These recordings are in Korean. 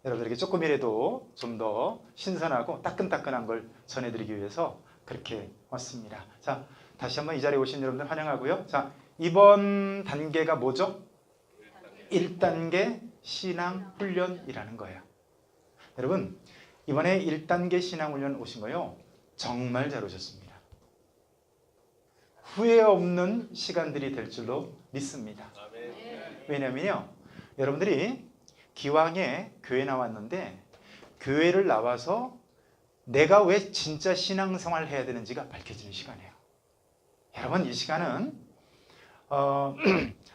여러분들에게 조금이라도 좀 더 신선하고 따끈따끈한 걸 전해드리기 위해서 그렇게 왔습니다. 자, 다시 한번 이 자리에 오신 여러분들 환영하고요. 자, 이번 단계가 뭐죠? 1단계 신앙훈련이라는 거예요. 여러분, 이번에 1단계 신앙훈련 오신 거요, 정말 잘 오셨습니다. 후회 없는 시간들이 될 줄로 믿습니다. 왜냐면요, 여러분들이 기왕에 교회 나왔는데 교회를 나와서 내가 왜 진짜 신앙생활을 해야 되는지가 밝혀지는 시간이에요. 여러분, 이 시간은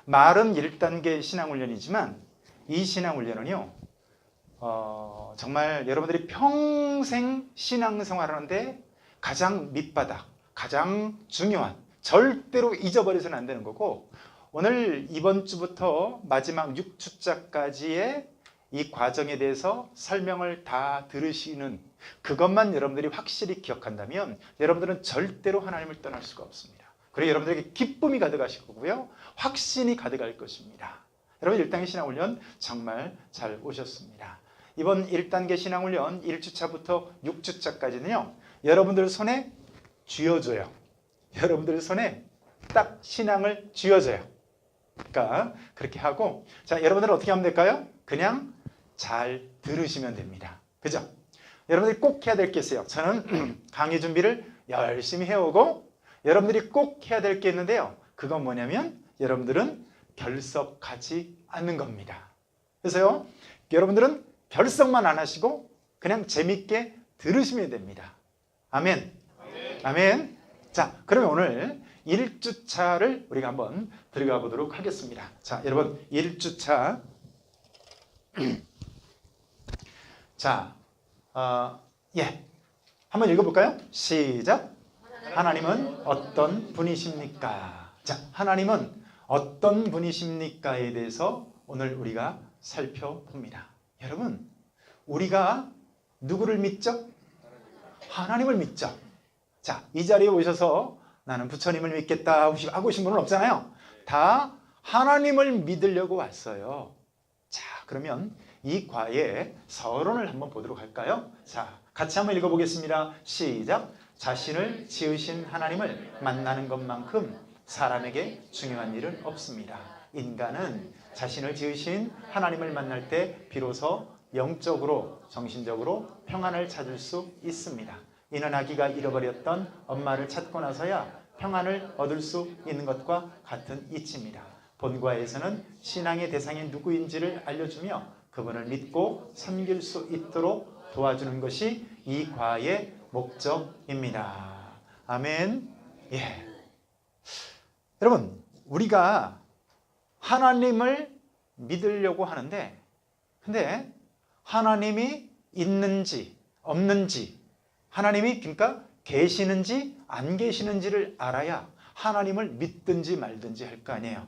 말은 1단계 신앙훈련이지만 이 신앙훈련은요, 정말 여러분들이 평생 신앙생활을 하는데 가장 밑바닥, 가장 중요한, 절대로 잊어버려서는 안 되는 거고, 오늘 이번 주부터 마지막 6주차까지의 이 과정에 대해서 설명을 다 들으시는 그것만 여러분들이 확실히 기억한다면 여러분들은 절대로 하나님을 떠날 수가 없습니다. 그리고 여러분들에게 기쁨이 가득하실 거고요, 확신이 가득할 것입니다. 여러분, 1단계 신앙훈련 정말 잘 오셨습니다. 이번 1단계 신앙훈련 1주차부터 6주차까지는요, 여러분들 손에 쥐어줘요. 여러분들 손에 딱 신앙을 쥐어줘요. 그러니까 그렇게 하고, 자, 여러분들은 어떻게 하면 될까요? 그냥 잘 들으시면 됩니다. 그죠? 여러분들이 꼭 해야 될 게 있어요. 저는 강의 준비를 열심히 해오고 여러분들이 꼭 해야 될 게 있는데요, 그건 뭐냐면 여러분들은 결석하지 않는 겁니다. 그래서요, 여러분들은 결석만 안 하시고 그냥 재밌게 들으시면 됩니다. 아멘. 아멘. 자, 그러면 오늘 1주차를 우리가 한번 들어가 보도록 하겠습니다. 자, 여러분, 1주차. 자, 한번 읽어볼까요? 시작. 하나님은 어떤 분이십니까? 자, 하나님은 어떤 분이십니까에 대해서 오늘 우리가 살펴봅니다. 여러분, 우리가 누구를 믿죠? 하나님을 믿죠. 자, 이 자리에 오셔서 나는 부처님을 믿겠다 하고 오신 분은 없잖아요. 다 하나님을 믿으려고 왔어요. 자, 그러면 이 과의 서론을 한번 보도록 할까요? 자, 같이 한번 읽어보겠습니다. 시작. 자신을 지으신 하나님을 만나는 것만큼 사람에게 중요한 일은 없습니다. 인간은 자신을 지으신 하나님을 만날 때 비로소 영적으로, 정신적으로 평안을 찾을 수 있습니다. 이는 아기가 잃어버렸던 엄마를 찾고 나서야 평안을 얻을 수 있는 것과 같은 이치입니다. 본과에서는 신앙의 대상이 누구인지를 알려주며 그분을 믿고 섬길 수 있도록 도와주는 것이 이 과의 목적입니다. 아멘. 예. 여러분, 우리가 하나님을 믿으려고 하는데, 근데 하나님이 있는지 없는지, 하나님이 그러니까 계시는지 안 계시는지를 알아야 하나님을 믿든지 말든지 할 거 아니에요.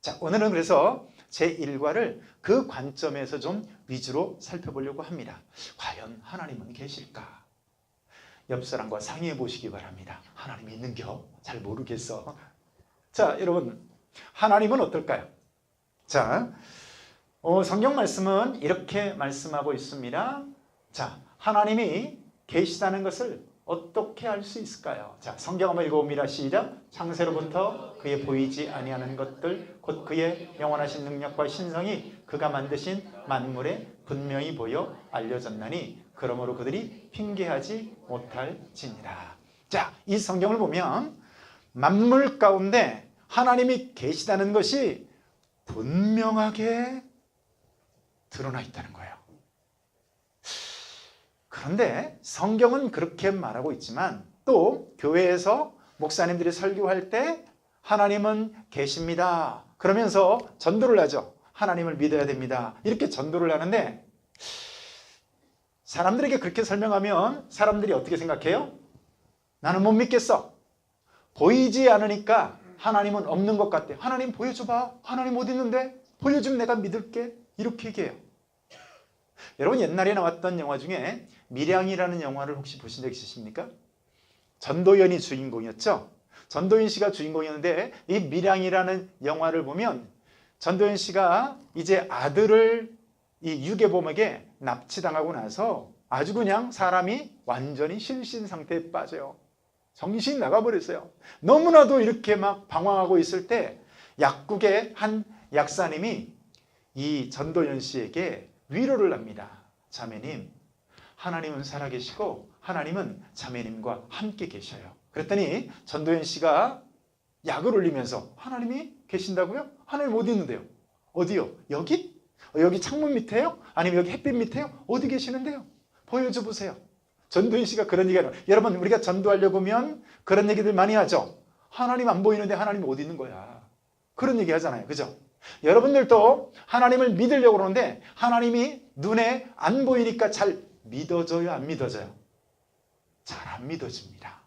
자, 오늘은 그래서 제1과를 그 관점에서 좀 위주로 살펴보려고 합니다. 과연 하나님은 계실까? 옆 사람과 상의해 보시기 바랍니다. 하나님이 있는겨? 잘 모르겠어. 자, 여러분, 하나님은 어떨까요? 자, 성경 말씀은 이렇게 말씀하고 있습니다. 자, 하나님이 계시다는 것을 어떻게 알 수 있을까요? 자, 성경 한번 읽어봅니다. 시작. 창세로부터 그의 보이지 아니하는 것들 곧 그의 영원하신 능력과 신성이 그가 만드신 만물에 분명히 보여 알려졌나니 그러므로 그들이 핑계하지 못할지니라. 자, 이 성경을 보면 만물 가운데 하나님이 계시다는 것이 분명하게 드러나 있다는 거예요. 그런데 성경은 그렇게 말하고 있지만 또 교회에서 목사님들이 설교할 때 하나님은 계십니다 그러면서 전도를 하죠. 하나님을 믿어야 됩니다. 이렇게 전도를 하는데 사람들에게 그렇게 설명하면 사람들이 어떻게 생각해요? 나는 못 믿겠어. 보이지 않으니까 하나님은 없는 것 같대. 하나님 보여줘봐. 하나님 어디 있는데? 보여주면 내가 믿을게. 이렇게 얘기해요. 여러분, 옛날에 나왔던 영화 중에 밀양이라는 영화를 혹시 보신 적 있으십니까? 전도연이 주인공이었죠. 전도연 씨가 주인공이었는데 이 밀양이라는 영화를 보면 전도연 씨가 이제 아들을 이 유괴범에게 납치당하고 나서 아주 그냥 사람이 완전히 실신 상태에 빠져요. 정신이 나가버렸어요. 너무나도 이렇게 막 방황하고 있을 때 약국의 한 약사님이 이 전도연 씨에게 위로를 합니다. 자매님, 하나님은 살아계시고 하나님은 자매님과 함께 계셔요. 그랬더니 전도연 씨가 약을 올리면서 하나님이 계신다고요? 하나님 어디 있는데요? 어디요? 여기? 여기 창문 밑에요? 아니면 여기 햇빛 밑에요? 어디 계시는데요? 보여줘 보세요. 전도연 씨가 그런 얘기하는 거예요. 여러분, 우리가 전도하려고 하면 그런 얘기들 많이 하죠. 하나님 안 보이는데 하나님 어디 있는 거야? 그런 얘기 하잖아요. 그죠? 여러분들도 하나님을 믿으려고 그러는데 하나님이 눈에 안 보이니까 잘 믿어져요? 안 믿어져요? 잘 안 믿어집니다.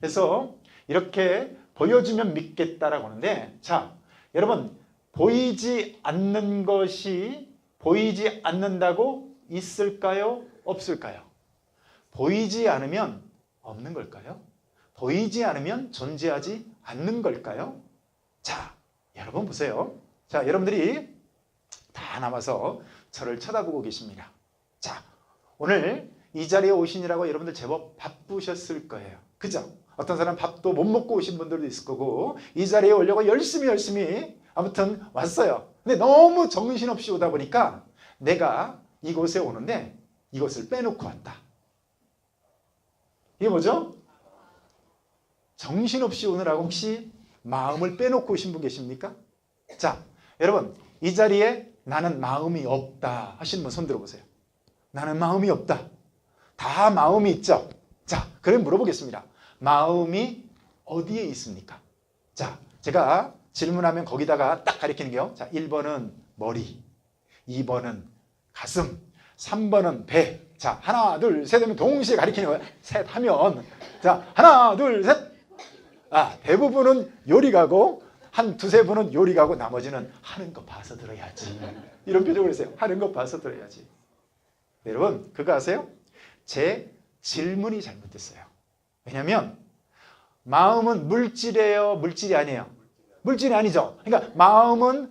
그래서 이렇게 보여주면 믿겠다라고 하는데, 자, 여러분, 보이지 않는 것이 보이지 않는다고 있을까요? 없을까요? 보이지 않으면 없는 걸까요? 보이지 않으면 존재하지 않는 걸까요? 자, 여러분 보세요. 자, 여러분들이 다 남아서 저를 쳐다보고 계십니다. 자, 오늘 이 자리에 오시느라고 여러분들 제법 바쁘셨을 거예요. 그죠? 어떤 사람 밥도 못 먹고 오신 분들도 있을 거고, 이 자리에 오려고 열심히 아무튼 왔어요. 근데 너무 정신없이 오다 보니까 내가 이곳에 오는데 이것을 빼놓고 왔다. 이게 뭐죠? 정신없이 오느라고 혹시 마음을 빼놓고 오신 분 계십니까? 자, 여러분, 이 자리에 나는 마음이 없다 하시는 분 손 들어보세요. 나는 마음이 없다. 다 마음이 있죠? 자, 그럼 물어보겠습니다. 마음이 어디에 있습니까? 자, 제가 질문하면 거기다가 딱 가리키는 게요. 자, 1번은 머리, 2번은 가슴, 3번은 배. 자, 하나, 둘, 셋 하면 동시에 가리키는 거예요. 셋 하면. 자, 하나, 둘, 셋. 아, 대부분은 요리 가고, 한 두세 분은 요리 가고, 나머지는 하는 거 봐서 들어야지. 이런 표정을 했어요. 하는 거 봐서 들어야지. 네, 여러분, 그거 아세요? 제 질문이 잘못됐어요. 왜냐면, 마음은 물질이에요? 물질이 아니에요? 물질이 아니죠. 그러니까 마음은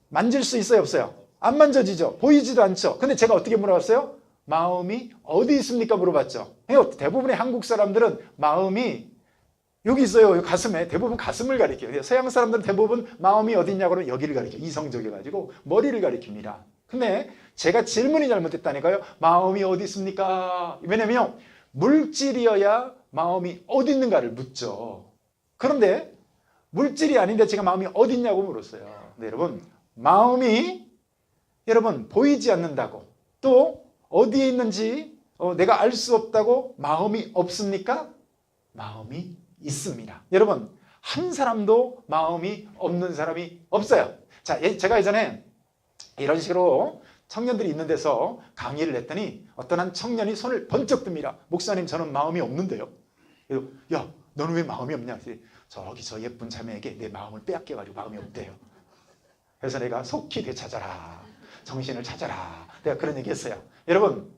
만질 수 있어요? 없어요? 안 만져지죠. 보이지도 않죠. 근데 제가 어떻게 물어봤어요? 마음이 어디 있습니까? 물어봤죠. 대부분의 한국 사람들은 마음이 여기 있어요. 여기 가슴에. 대부분 가슴을 가리켜요. 서양 사람들은 대부분 마음이 어디 있냐고 하면 여기를 가리켜요. 이성적이어가지고 머리를 가리킵니다. 근데 제가 질문이 잘못됐다니까요. 마음이 어디 있습니까? 왜냐면 물질이어야 마음이 어디 있는가를 묻죠. 그런데 물질이 아닌데 제가 마음이 어디 있냐고 물었어요. 네, 여러분, 마음이 여러분 보이지 않는다고, 또 어디에 있는지 내가 알 수 없다고 마음이 없습니까? 마음이 있습니다. 여러분, 한 사람도 마음이 없는 사람이 없어요. 자, 제가 예전에 이런 식으로 청년들이 있는 데서 강의를 했더니 어떤 한 청년이 손을 번쩍 듭니다. 목사님, 저는 마음이 없는데요. 그래서 야, 너는 왜 마음이 없냐? 저기 저 예쁜 자매에게 내 마음을 빼앗겨가지고 마음이 없대요. 그래서 내가 속히 되찾아라. 정신을 찾아라. 내가 그런 얘기 했어요. 여러분,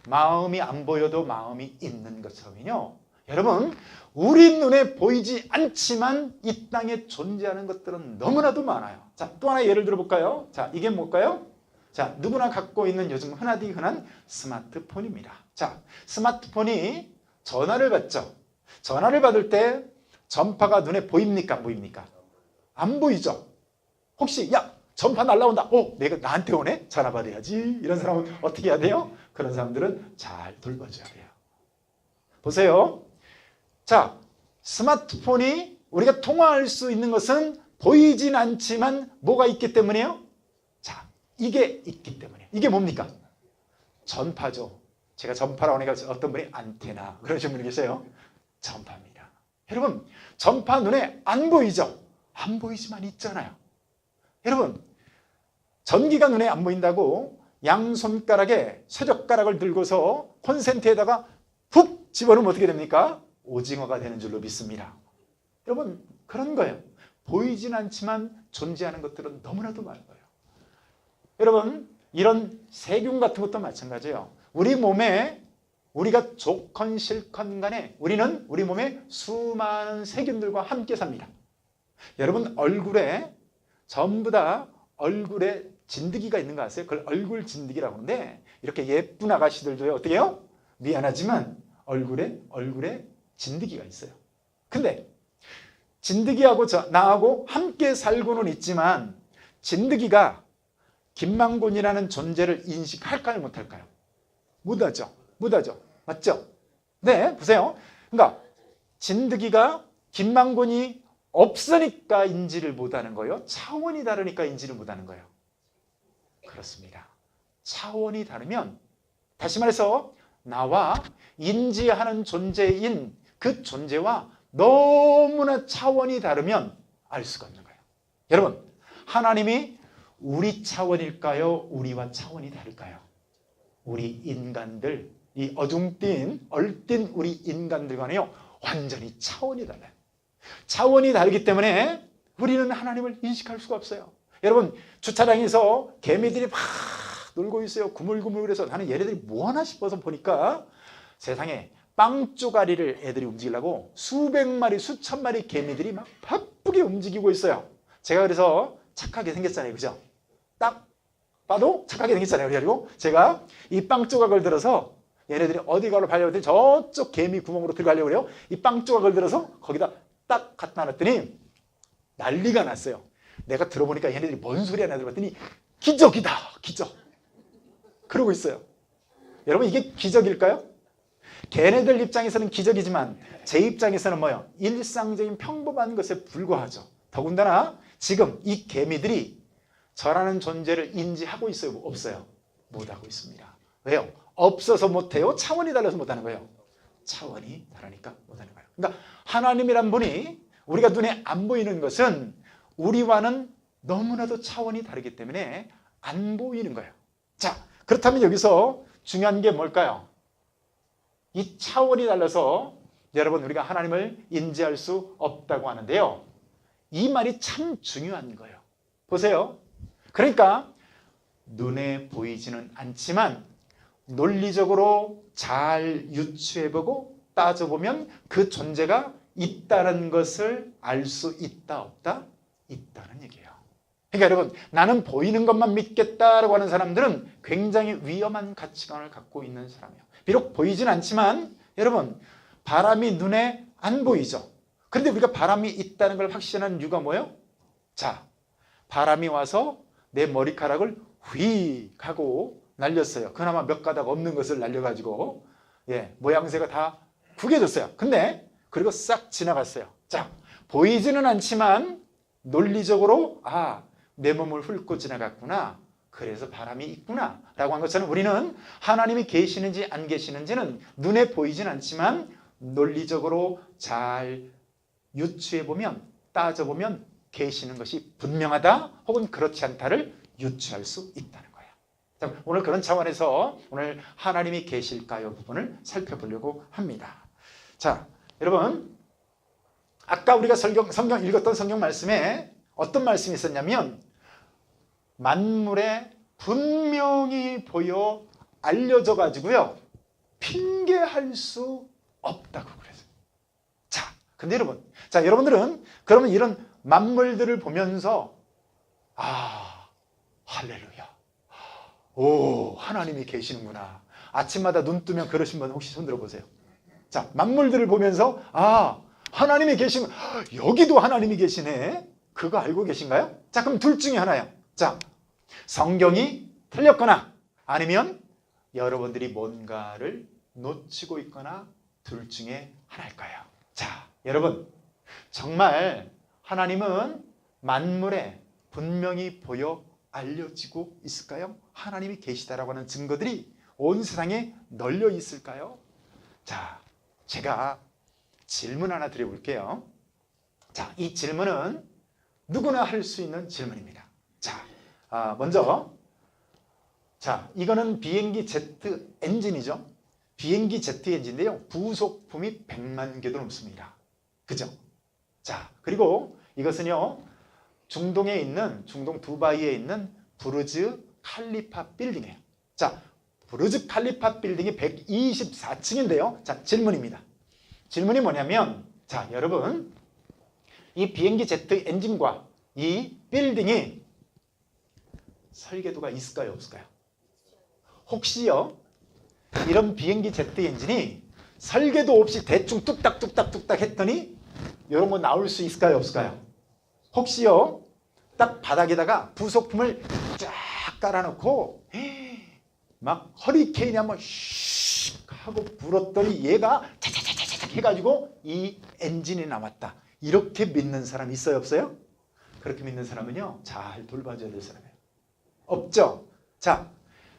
마음이 안 보여도 마음이 있는 것처럼요. 여러분, 우리 눈에 보이지 않지만 이 땅에 존재하는 것들은 너무나도 많아요. 자, 또 하나 예를 들어볼까요? 자, 이게 뭘까요? 자, 누구나 갖고 있는 요즘 흔하디 흔한 스마트폰입니다. 자, 스마트폰이 전화를 받죠. 전화를 받을 때 전파가 눈에 보입니까? 안 보입니까? 안 보이죠? 혹시 야, 전파 날라온다. 내가 나한테 오네? 전화 받아야지. 이런 사람은 어떻게 해야 돼요? 그런 사람들은 잘 돌봐줘야 돼요. 보세요. 자, 스마트폰이 우리가 통화할 수 있는 것은 보이진 않지만 뭐가 있기 때문이에요? 자, 이게 있기 때문에. 이게 뭡니까? 전파죠. 제가 전파라고 하니까 어떤 분이 안테나 그러신 분이 계세요. 전파입니다. 여러분, 전파 눈에 안 보이죠? 안 보이지만 있잖아요. 여러분, 전기가 눈에 안 보인다고 양손가락에 쇠젓가락을 들고서 콘센트에다가 푹 집어넣으면 어떻게 됩니까? 오징어가 되는 줄로 믿습니다. 여러분, 그런 거예요. 보이진 않지만 존재하는 것들은 너무나도 많은 거예요. 여러분, 이런 세균 같은 것도 마찬가지예요. 우리 몸에 우리가 좋건 싫건 간에 우리는 우리 몸에 수많은 세균들과 함께 삽니다. 여러분, 얼굴에 전부 다 얼굴에 진드기가 있는 거 아세요? 그걸 얼굴 진드기라고 하는데 이렇게 예쁜 아가씨들도요. 어떻게 해요? 미안하지만 얼굴에 진드기가 있어요. 근데 진드기하고 나하고 함께 살고는 있지만 진드기가 김만곤이라는 존재를 인식할까요? 못할까요? 못하죠. 맞죠? 네, 보세요. 그러니까 진드기가 김만곤이 없으니까 인지를 못하는 거예요? 차원이 다르니까 인지를 못하는 거예요? 그렇습니다. 차원이 다르면 다시 말해서 나와 인지하는 존재인 그 존재와 너무나 차원이 다르면 알 수가 없는 거예요. 여러분, 하나님이 우리 차원일까요? 우리와 차원이 다를까요? 우리 인간들, 이 얼씬 우리 인간들과는요 완전히 차원이 달라요. 차원이 다르기 때문에 우리는 하나님을 인식할 수가 없어요. 여러분, 주차장에서 개미들이 막 놀고 있어요. 구물구물해서 나는 얘네들이 뭐하나 싶어서 보니까 세상에 빵 쪼가리를 애들이 움직이려고 수백 마리, 수천 마리 개미들이 막 바쁘게 움직이고 있어요. 제가 그래서 착하게 생겼잖아요. 그죠? 딱 봐도 착하게 생겼잖아요. 그래가지고 제가 이 빵 조각을 들어서 얘네들이 어디 가로 발려오더니 저쪽 개미 구멍으로 들어가려고 그래요. 이 빵 조각을 들어서 거기다 딱 갖다 놨더니 난리가 났어요. 내가 들어보니까 얘네들이 뭔 소리 하나 들어봤더니 기적이다, 기적. 그러고 있어요. 여러분, 이게 기적일까요? 걔네들 입장에서는 기적이지만 제 입장에서는 뭐예요? 일상적인 평범한 것에 불과하죠. 더군다나 지금 이 개미들이 저라는 존재를 인지하고 있어요? 없어요? 못하고 있습니다. 왜요? 없어서 못해요? 차원이 달라서 못하는 거예요? 차원이 다르니까 못하는 거예요. 그러니까 하나님이란 분이 우리가 눈에 안 보이는 것은 우리와는 너무나도 차원이 다르기 때문에 안 보이는 거예요. 자, 그렇다면 여기서 중요한 게 뭘까요? 이 차원이 달라서 여러분 우리가 하나님을 인지할 수 없다고 하는데요. 이 말이 참 중요한 거예요. 보세요. 그러니까 눈에 보이지는 않지만 논리적으로 잘 유추해보고 따져보면 그 존재가 있다는 것을 알 수 있다 없다? 있다는 얘기예요. 그러니까 여러분, 나는 보이는 것만 믿겠다라고 하는 사람들은 굉장히 위험한 가치관을 갖고 있는 사람이에요. 비록 보이진 않지만 여러분, 바람이 눈에 안 보이죠. 그런데 우리가 바람이 있다는 걸 확신하는 이유가 뭐예요? 자, 바람이 와서 내 머리카락을 휙 하고 날렸어요. 그나마 몇 가닥 없는 것을 날려가지고 모양새가 다 구겨졌어요. 근데 그리고 싹 지나갔어요. 자, 보이지는 않지만 논리적으로 내 몸을 훑고 지나갔구나. 그래서 바람이 있구나 라고 한 것처럼 우리는 하나님이 계시는지 안 계시는지는 눈에 보이진 않지만 논리적으로 잘 유추해보면 따져보면 계시는 것이 분명하다 혹은 그렇지 않다를 유추할 수 있다는 거예요. 자, 오늘 그런 차원에서 오늘 하나님이 계실까요 부분을 살펴보려고 합니다. 자, 여러분, 아까 우리가 성경 읽었던 성경 말씀에 어떤 말씀이 있었냐면 만물에 분명히 보여 알려져 가지고요 핑계할 수 없다고 그랬어요. 자, 근데 여러분, 여러분들은 그러면 이런 만물들을 보면서 할렐루야, 오, 하나님이 계시는구나. 아침마다 눈 뜨면 그러신 분 혹시 손 들어보세요. 자, 만물들을 보면서 하나님이 계시면 여기도 하나님이 계시네. 그거 알고 계신가요? 자, 그럼 둘 중에 하나예요. 자, 성경이 틀렸거나 아니면 여러분들이 뭔가를 놓치고 있거나 둘 중에 하나일 거예요. 자, 여러분, 정말 하나님은 만물에 분명히 보여 알려지고 있을까요? 하나님이 계시다라고 하는 증거들이 온 세상에 널려 있을까요? 자, 제가 질문 하나 드려볼게요. 자, 이 질문은 누구나 할 수 있는 질문입니다. 자, 먼저, 자, 이거는 비행기 제트 엔진이죠. 비행기 제트 엔진인데요. 부속품이 100만 개도 넘습니다. 그죠? 자, 그리고 이것은요, 중동 두바이에 있는 부르즈 칼리파 빌딩이에요. 자, 부르즈 칼리파 빌딩이 124층인데요. 자, 질문입니다. 질문이 뭐냐면, 자, 여러분, 이 비행기 제트 엔진과 이 빌딩이 설계도가 있을까요? 없을까요? 혹시요 이런 비행기 제트 엔진이 설계도 없이 대충 뚝딱뚝딱 했더니 이런 거 나올 수 있을까요? 없을까요? 혹시요 딱 바닥에다가 부속품을 쫙 깔아놓고 막 허리케인이 한번 슉 하고 불었더니 얘가 차차차차차 해가지고 이 엔진이 나왔다. 이렇게 믿는 사람 있어요? 없어요? 그렇게 믿는 사람은요 잘 돌봐줘야 될 사람이에요. 없죠? 자,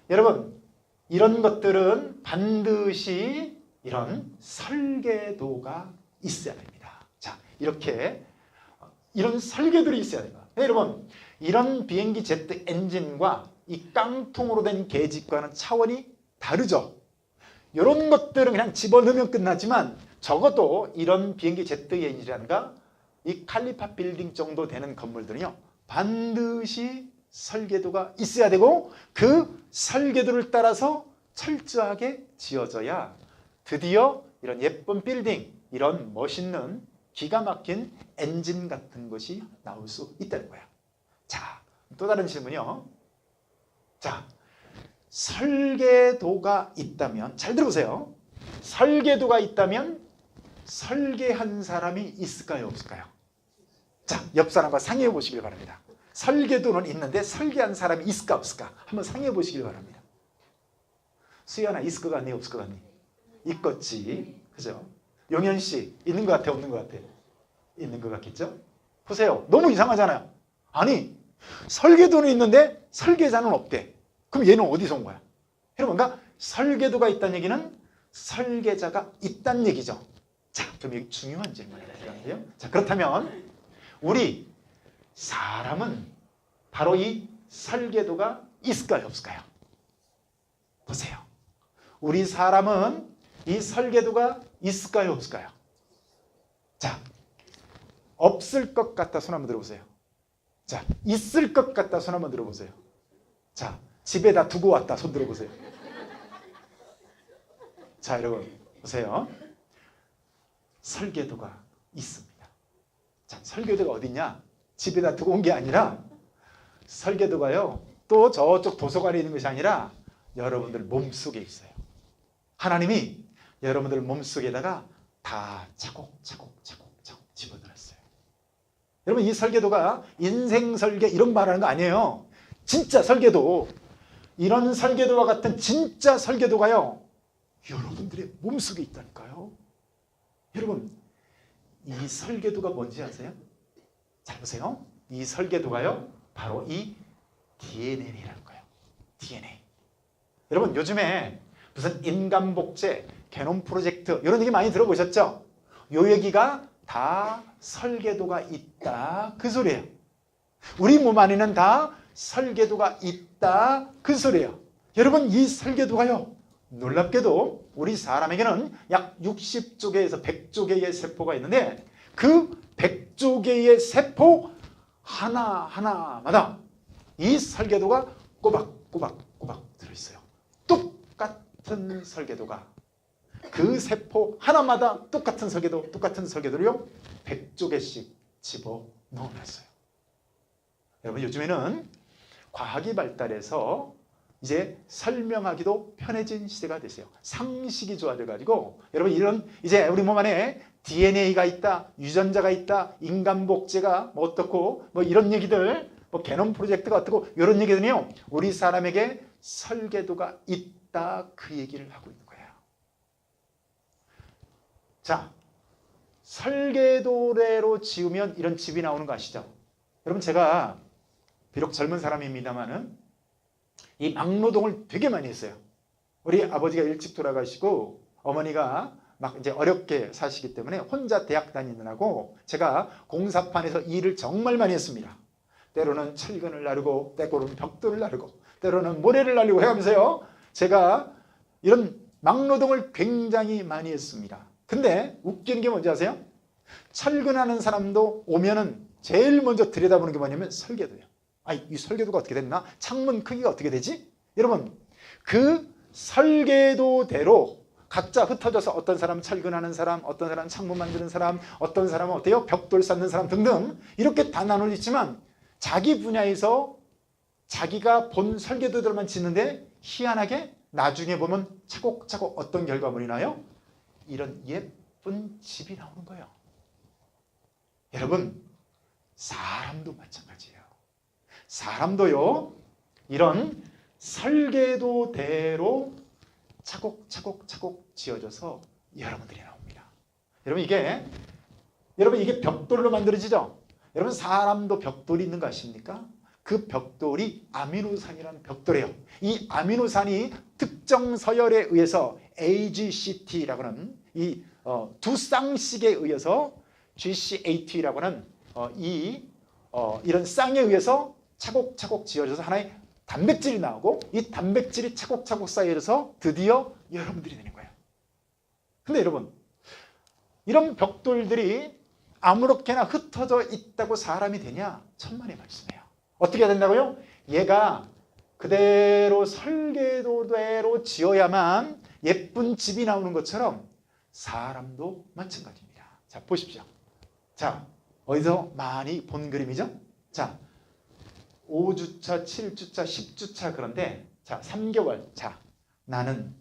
여러분 이런 것들은 반드시 이런 설계도가 있어야 됩니다. 자, 이렇게 이런 설계들이 있어야 됩니다. 여러분 이런 비행기 제트 엔진과 이 깡통으로 된 계집과는 차원이 다르죠. 이런 것들은 그냥 집어넣으면 끝나지만 적어도 이런 비행기 제트 엔진이라든가 이 칼리파 빌딩 정도 되는 건물들은요 반드시 설계도가 있어야 되고 그 설계도를 따라서 철저하게 지어져야 드디어 이런 예쁜 빌딩, 이런 멋있는 기가 막힌 엔진 같은 것이 나올 수 있다는 거야. 자, 또 다른 질문이요. 자, 설계도가 있다면, 잘 들어보세요. 설계도가 있다면 설계한 사람이 있을까요? 없을까요? 자, 옆 사람과 상의해 보시길 바랍니다. 설계도는 있는데 설계한 사람이 있을까 없을까? 한번 상의해 보시길 바랍니다. 수연아, 있을 것 같니? 없을 것 같니? 있겠지. 그죠? 용현 씨, 있는 것 같아? 없는 것 같아? 있는 것 같겠죠? 보세요. 너무 이상하잖아요. 아니, 설계도는 있는데 설계자는 없대. 그럼 얘는 어디서 온 거야? 여러분, 그러니까 설계도가 있다는 얘기는 설계자가 있다는 얘기죠. 자, 그럼 여기 중요한 질문이에요. 자, 그렇다면 우리 사람은 바로 이 설계도가 있을까요? 없을까요? 보세요. 우리 사람은 이 설계도가 있을까요? 없을까요? 자, 없을 것 같다 손 한번 들어보세요. 자, 있을 것 같다 손 한번 들어보세요. 자, 집에다 두고 왔다 손 들어보세요. 자, 여러분 보세요. 설계도가 있습니다. 자, 설계도가 어디냐? 집에다 두고 온 게 아니라 설계도가요 또 저쪽 도서관에 있는 것이 아니라 여러분들 몸속에 있어요. 하나님이 여러분들 몸속에다가 다 차곡차곡 집어넣었어요. 여러분, 이 설계도가 인생 설계 이런 말하는 거 아니에요. 진짜 설계도, 이런 설계도와 같은 진짜 설계도가요 여러분들의 몸속에 있다니까요. 여러분, 이 설계도가 뭔지 아세요? 잘 보세요. 이 설계도가요 바로 이 DNA라는 거예요. DNA. 여러분, 요즘에 무슨 인간복제, 게놈 프로젝트 이런 얘기 많이 들어보셨죠? 요 얘기가 다 설계도가 있다 그 소리예요. 우리 몸 안에는 다 설계도가 있다 그 소리예요. 여러분, 이 설계도가요 놀랍게도 우리 사람에게는 약 60조 개에서 100조 개의 세포가 있는데 그 100조 개의 세포 하나하나마다 이 설계도가 꼬박꼬박 들어있어요. 똑같은 설계도가 그 세포 하나마다 똑같은 설계도를요 100조 개씩 집어넣어놨어요. 여러분, 요즘에는 과학이 발달해서 이제 설명하기도 편해진 시대가 됐어요. 상식이 좋아져가지고 여러분, 이런 이제 우리 몸 안에 DNA가 있다, 유전자가 있다, 인간 복제가 뭐 어떻고 뭐 이런 얘기들, 뭐 게놈 프로젝트가 어떻고 이런 얘기들은요 우리 사람에게 설계도가 있다 그 얘기를 하고 있는 거예요. 자, 설계도대로 지으면 이런 집이 나오는 거 아시죠? 여러분, 제가 비록 젊은 사람입니다만은 이 막노동을 되게 많이 했어요. 우리 아버지가 일찍 돌아가시고 어머니가 막 이제 어렵게 사시기 때문에 혼자 대학 다니느라고 제가 공사판에서 일을 정말 많이 했습니다. 때로는 철근을 나르고, 때로는 벽돌을 나르고, 때로는 모래를 날리고 해가면서요 제가 이런 막노동을 굉장히 많이 했습니다. 근데 웃기는 게 뭔지 아세요? 철근하는 사람도 오면은 제일 먼저 들여다보는 게 뭐냐면 설계도예요. 이 설계도가 어떻게 됐나? 창문 크기가 어떻게 되지? 여러분, 그 설계도대로 각자 흩어져서 어떤 사람은 철근하는 사람, 어떤 사람은 창문 만드는 사람, 어떤 사람은 어때요? 벽돌 쌓는 사람 등등 이렇게 다 나눠져 있지만 자기 분야에서 자기가 본 설계도들만 짓는데 희한하게 나중에 보면 차곡차곡 어떤 결과물이 나요? 이런 예쁜 집이 나오는 거예요. 여러분, 사람도 마찬가지예요. 사람도요, 이런 설계도대로 차곡차곡 지어져서 여러분들이 나옵니다. 여러분 이게 벽돌로 만들어지죠? 여러분 사람도 벽돌이 있는 거 아십니까? 그 벽돌이 아미노산이라는 벽돌이에요. 이 아미노산이 특정 서열에 의해서 AGCT라고 하는 이 두 쌍씩에 의해서 GCAT라고 하는 이런 쌍에 의해서 차곡차곡 지어져서 하나의 단백질이 나오고 이 단백질이 차곡차곡 쌓여져서 드디어 여러분들이 되는 거예요. 근데 여러분, 이런 벽돌들이 아무렇게나 흩어져 있다고 사람이 되냐? 천만의 말씀이에요. 어떻게 해야 된다고요? 얘가 그대로 설계도대로 지어야만 예쁜 집이 나오는 것처럼 사람도 마찬가지입니다. 자, 보십시오. 자, 어디서 많이 본 그림이죠? 자, 5주차, 7주차, 10주차 그런데 자, 3개월. 자, 나는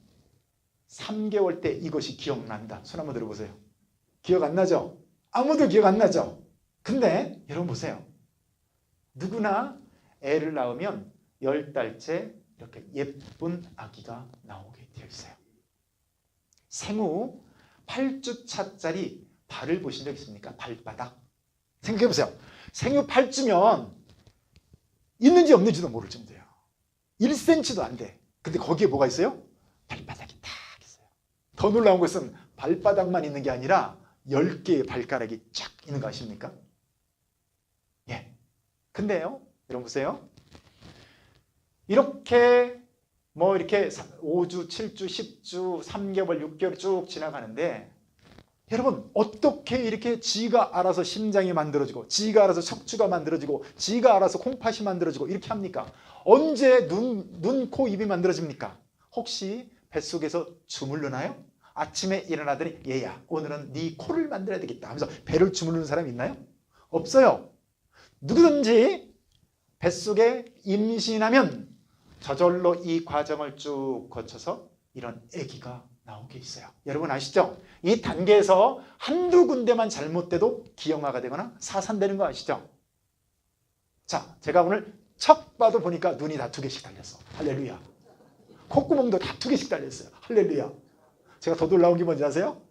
3개월 때 이것이 기억난다. 손 한번 들어보세요. 기억 안 나죠? 아무도 기억 안 나죠? 근데 여러분 보세요. 누구나 애를 낳으면 10달째 이렇게 예쁜 아기가 나오게 되어 있어요. 생후 8주차짜리 발을 보신 적 있습니까? 발바닥. 생각해보세요. 생후 8주면 있는지 없는지도 모를 정도예요. 1cm도 안 돼. 근데 거기에 뭐가 있어요? 발바닥이 딱 있어요. 더 놀라운 것은 발바닥만 있는 게 아니라 10개의 발가락이 쫙 있는 거 아십니까? 예. 근데요, 여러분 보세요. 이렇게 이렇게 5주, 7주, 10주, 3개월, 6개월 쭉 지나가는데 여러분 어떻게 이렇게 지가 알아서 심장이 만들어지고 지가 알아서 척추가 만들어지고 지가 알아서 콩팥이 만들어지고 이렇게 합니까? 언제 눈, 코, 입이 만들어집니까? 혹시 뱃속에서 주물르나요? 아침에 일어나더니 얘야 오늘은 네 코를 만들어야 되겠다 하면서 배를 주무르는 사람이 있나요? 없어요. 누구든지 뱃속에 임신하면 저절로 이 과정을 쭉 거쳐서 이런 아기가 나오게 있어요. 여러분 아시죠? 이 단계에서 한두 군데만 잘못돼도 기형아가 되거나 사산되는 거 아시죠? 자, 제가 오늘 척 봐도 보니까 눈이 다 2개씩 달렸어. 할렐루야. 콧구멍도 다 2개씩 달렸어요. 할렐루야. 제가 더 놀라운 게 뭔지 아세요?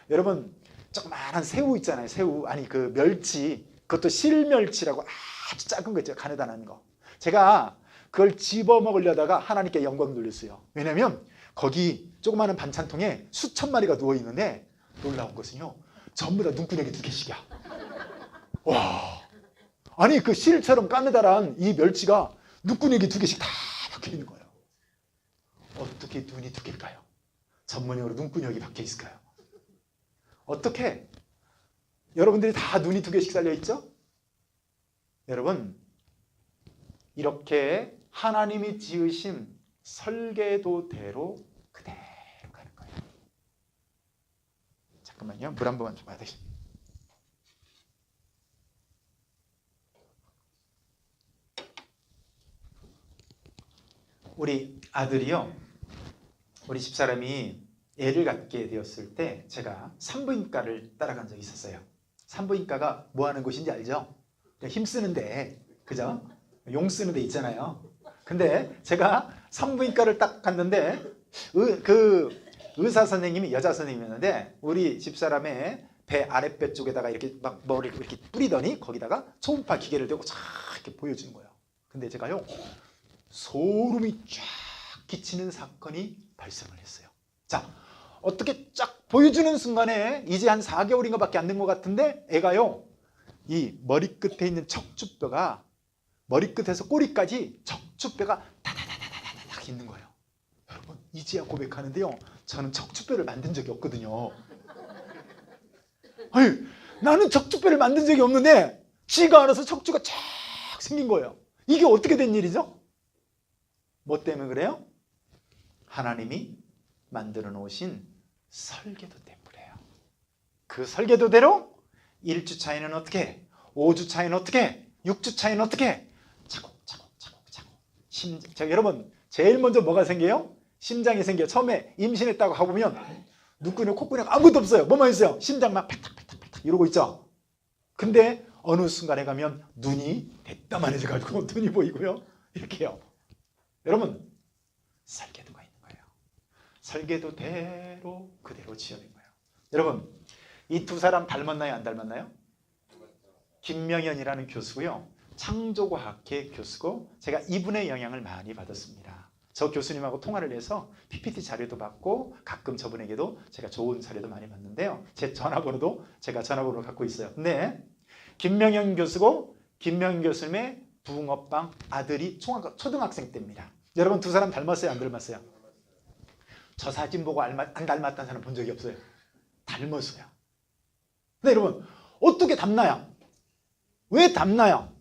여러분 조그마한 새우 있잖아요. 새우. 아니 그 멸치. 그것도 실멸치라고 아주 작은 거 있죠. 간에다 넣는 거. 제가 그걸 집어 먹으려다가 하나님께 영광 돌렸어요. 왜냐면 거기 조그마한 반찬통에 수천 마리가 누워있는데 놀라운 것은요. 전부 다 눈구녕이 2개씩이야. 와. 아니 그 실처럼 까매다란 이 멸치가 눈구녕이 2개씩 다 박혀있는 거예요. 어떻게 눈이 2개일까요? 전문용어로 눈구녕이 박혀 있을까요? 어떻게? 여러분들이 다 눈이 2개씩 달려있죠? 여러분 이렇게 하나님이 지으신 설계도대로 그대로 가는 거예요. 잠깐만요. 물 한 번만 좀 봐야 되겠습니다. 우리 아들이요. 우리 집사람이 애를 갖게 되었을 때 제가 산부인과를 따라간 적이 있었어요. 산부인과가 뭐 하는 곳인지 알죠? 힘쓰는데, 그죠? 용 쓰는 데 있잖아요. 근데 제가 산부인과를 딱 갔는데 그 의사 선생님이 여자 선생님이었는데 우리 집사람의 배 아랫배 쪽에다가 이렇게 막 머리를 이렇게 뿌리더니 거기다가 초음파 기계를 대고 쫙 이렇게 보여주는 거예요. 근데 제가요 소름이 쫙 끼치는 사건이 발생을 했어요. 자, 어떻게 쫙 보여주는 순간에 이제 한 4개월인가 밖에 안 된 것 같은데 애가요 이 머리끝에 있는 척추뼈가 머리끝에서 꼬리까지 척추뼈가 다다다다다닥 있는 거예요. 여러분 이제야 고백하는데요. 저는 척추뼈를 만든 적이 없거든요. 아니, 나는 척추뼈를 만든 적이 없는데 지가 알아서 척추가 쫙 생긴 거예요. 이게 어떻게 된 일이죠? 뭐 때문에 그래요? 하나님이 만들어 놓으신 설계도 때문이에요. 그 설계도대로 1주 차이는 어떻게? 5주 차이는 어떻게? 6주 차이는 어떻게? 차곡차곡 자, 여러분 제일 먼저 뭐가 생겨요? 심장이 생겨요. 처음에 임신했다고 하고 보면 눈구녕, 콧구녕 아무것도 없어요. 뭐만 있어요? 심장만 팔딱팔딱팔딱 이러고 있죠. 근데 어느 순간에 가면 눈이 됐다만해져 가지고 눈이 보이고요. 이렇게요. 여러분 설계도가 있는 거예요. 설계도대로 그대로 지어낸 거예요. 여러분 이 두 사람 닮았나요? 안 닮았나요? 김명현이라는 교수고요. 창조과학회 교수고 제가 이분의 영향을 많이 받았습니다. 저 교수님하고 통화를 해서 PPT 자료도 받고 가끔 저분에게도 제가 좋은 사례도 많이 받는데요. 제 전화번호도 제가 전화번호를 갖고 있어요. 근데 김명현 교수고 김명현 교수님의 붕어빵 아들이 초등학생 때입니다. 여러분 두 사람 닮았어요? 안 닮았어요? 저 사진 보고 안 닮았다는 사람 본 적이 없어요. 닮았어요. 근데 여러분 어떻게 닮나요? 왜 닮나요?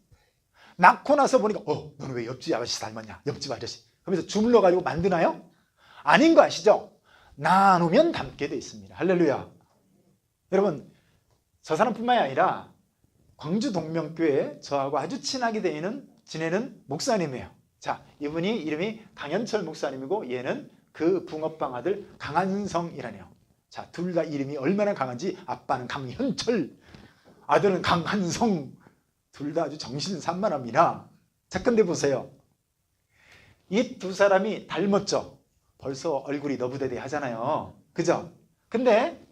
낳고 나서 보니까 너는 왜 옆집 아저씨 닮았냐? 옆집 아저씨. 그러면서 주물러 가지고 만드나요? 아닌 거 아시죠? 나누면 닮게 돼 있습니다. 할렐루야. 여러분 저 사람뿐만이 아니라 광주 동명교회 저하고 아주 친하게 지내는 목사님이에요. 자, 이분이 이름이 강현철 목사님이고 얘는 그 붕어빵 아들 강한성이라네요. 자, 둘 다 이름이 얼마나 강한지 아빠는 강현철, 아들은 강한성. 둘 다 아주 정신산만합니다. 자, 근데 보세요. 이 두 사람이 닮았죠? 벌써 얼굴이 너부대대 하잖아요. 그죠? 근데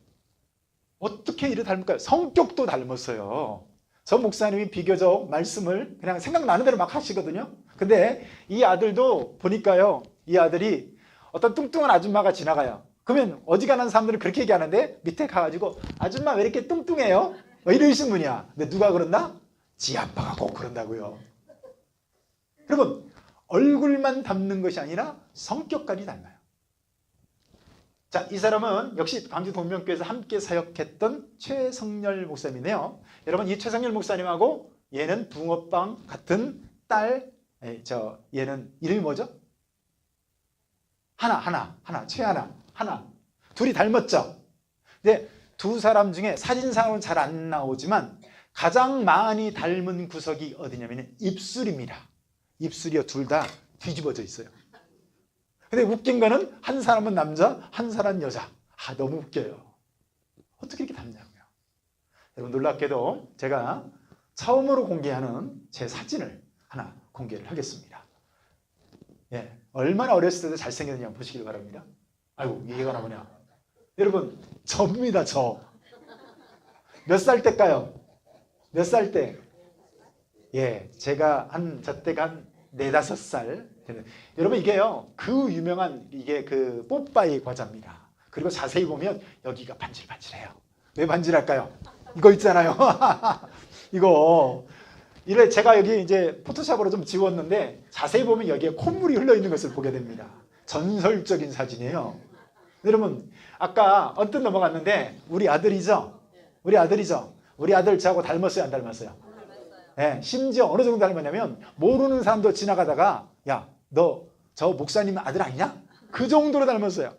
어떻게 이렇게 닮을까요? 성격도 닮았어요. 저 목사님이 비교적 말씀을 그냥 생각나는 대로 막 하시거든요. 근데 이 아들도 보니까요. 이 아들이 어떤 뚱뚱한 아줌마가 지나가요. 그러면 어지간한 사람들은 그렇게 얘기하는데 밑에 가가지고 아줌마 왜 이렇게 뚱뚱해요? 뭐 이러신 분이야. 근데 누가 그런다? 지 아빠가 꼭 그런다고요. 여러분 얼굴만 닮는 것이 아니라 성격까지 닮아요. 자, 이 사람은 역시 광주 동명교회에서 함께 사역했던 최성열 목사님이네요. 여러분 이 최성열 목사님하고 얘는 붕어빵 같은 딸, 얘는 이름이 뭐죠? 하나. 둘이 닮았죠? 근데 두 사람 중에 사진상으로는 잘 안 나오지만 가장 많이 닮은 구석이 어디냐면 입술입니다. 입술이요 둘 다 뒤집어져 있어요. 근데 웃긴 거는 한 사람은 남자, 한 사람은 여자. 너무 웃겨요. 어떻게 이렇게 닮냐고요. 여러분 놀랍게도 제가 처음으로 공개하는 제 사진을 하나 공개를 하겠습니다. 예, 얼마나 어렸을 때도 잘생겼느냐 보시길 바랍니다. 아이고 이해가 나오냐. 여러분 저입니다. 저. 몇 살 때일까요? 몇 살 때? 예, 제가 저때가 한 4, 5살. 여러분 이게요 그 유명한 이게 그 뽀빠이 과자입니다. 그리고 자세히 보면 여기가 반질반질해요. 왜 반질할까요? 이거 있잖아요. 이거 이래 제가 여기 이제 포토샵으로 좀 지웠는데 자세히 보면 여기에 콧물이 흘러 있는 것을 보게 됩니다. 전설적인 사진이에요. 여러분 아까 언뜻 넘어갔는데 우리 아들이죠? 우리 아들 저하고 닮았어요? 안 닮았어요? 네, 심지어 어느 정도 닮았냐면 모르는 사람도 지나가다가 야, 너 저 목사님 아들 아니냐? 그 정도로 닮았어요.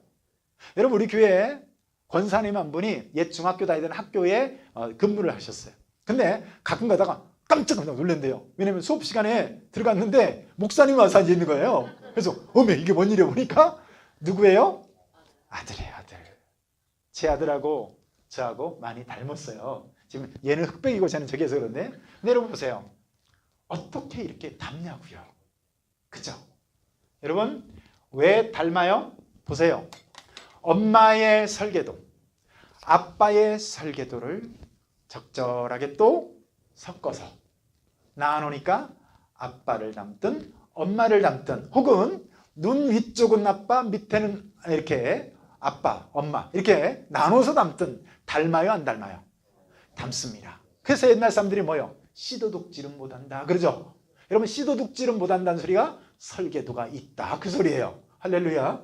여러분 우리 교회에 권사님 한 분이 옛 중학교 다니던 학교에 근무를 하셨어요. 근데 가끔 가다가 깜짝 놀란대요. 왜냐면 수업 시간에 들어갔는데 목사님 와서 앉아 있는 거예요. 그래서 어메 이게 뭔 일이야 보니까 누구예요? 아들이에요, 아들. 제 아들하고 저하고 많이 닮았어요. 지금 얘는 흑백이고 저는 저기에서 그런데 여러분 보세요. 어떻게 이렇게 닮냐고요. 그죠? 여러분 왜 닮아요? 보세요. 엄마의 설계도, 아빠의 설계도를 적절하게 또 섞어서 나눠놓으니까 아빠를 닮든 엄마를 닮든 혹은 눈 위쪽은 아빠 밑에는 이렇게 아빠, 엄마 이렇게 나눠서 닮든 닮아요 안 닮아요? 닮습니다. 그래서 옛날 사람들이 뭐요? 씨도둑질은 못한다 그러죠? 여러분 씨도둑질은 못한다는 소리가 설계도가 있다 그 소리예요. 할렐루야.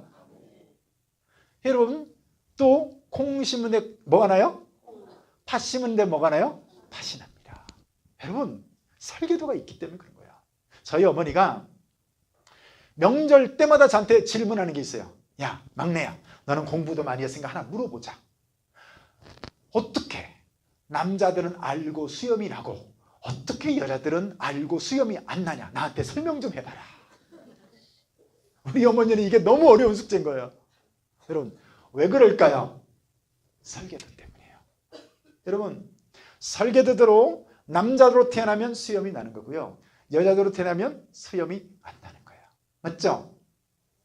여러분 또 콩 심은 데 뭐가 나요? 팥 심은 데 뭐가 나요? 팥이 납니다. 여러분 설계도가 있기 때문에 그런 거야. 저희 어머니가 명절 때마다 저한테 질문하는 게 있어요. 야 막내야 너는 공부도 많이 했으니까 하나 물어보자. 어떻게 남자들은 알고 수염이 나고 어떻게 여자들은 알고 수염이 안 나냐. 나한테 설명 좀 해봐라. 우리 어머니는 이게 너무 어려운 숙제인 거예요. 여러분, 왜 그럴까요? 설계도 때문이에요. 여러분, 설계도대로 남자로 태어나면 수염이 나는 거고요. 여자로 태어나면 수염이 안 나는 거예요. 맞죠?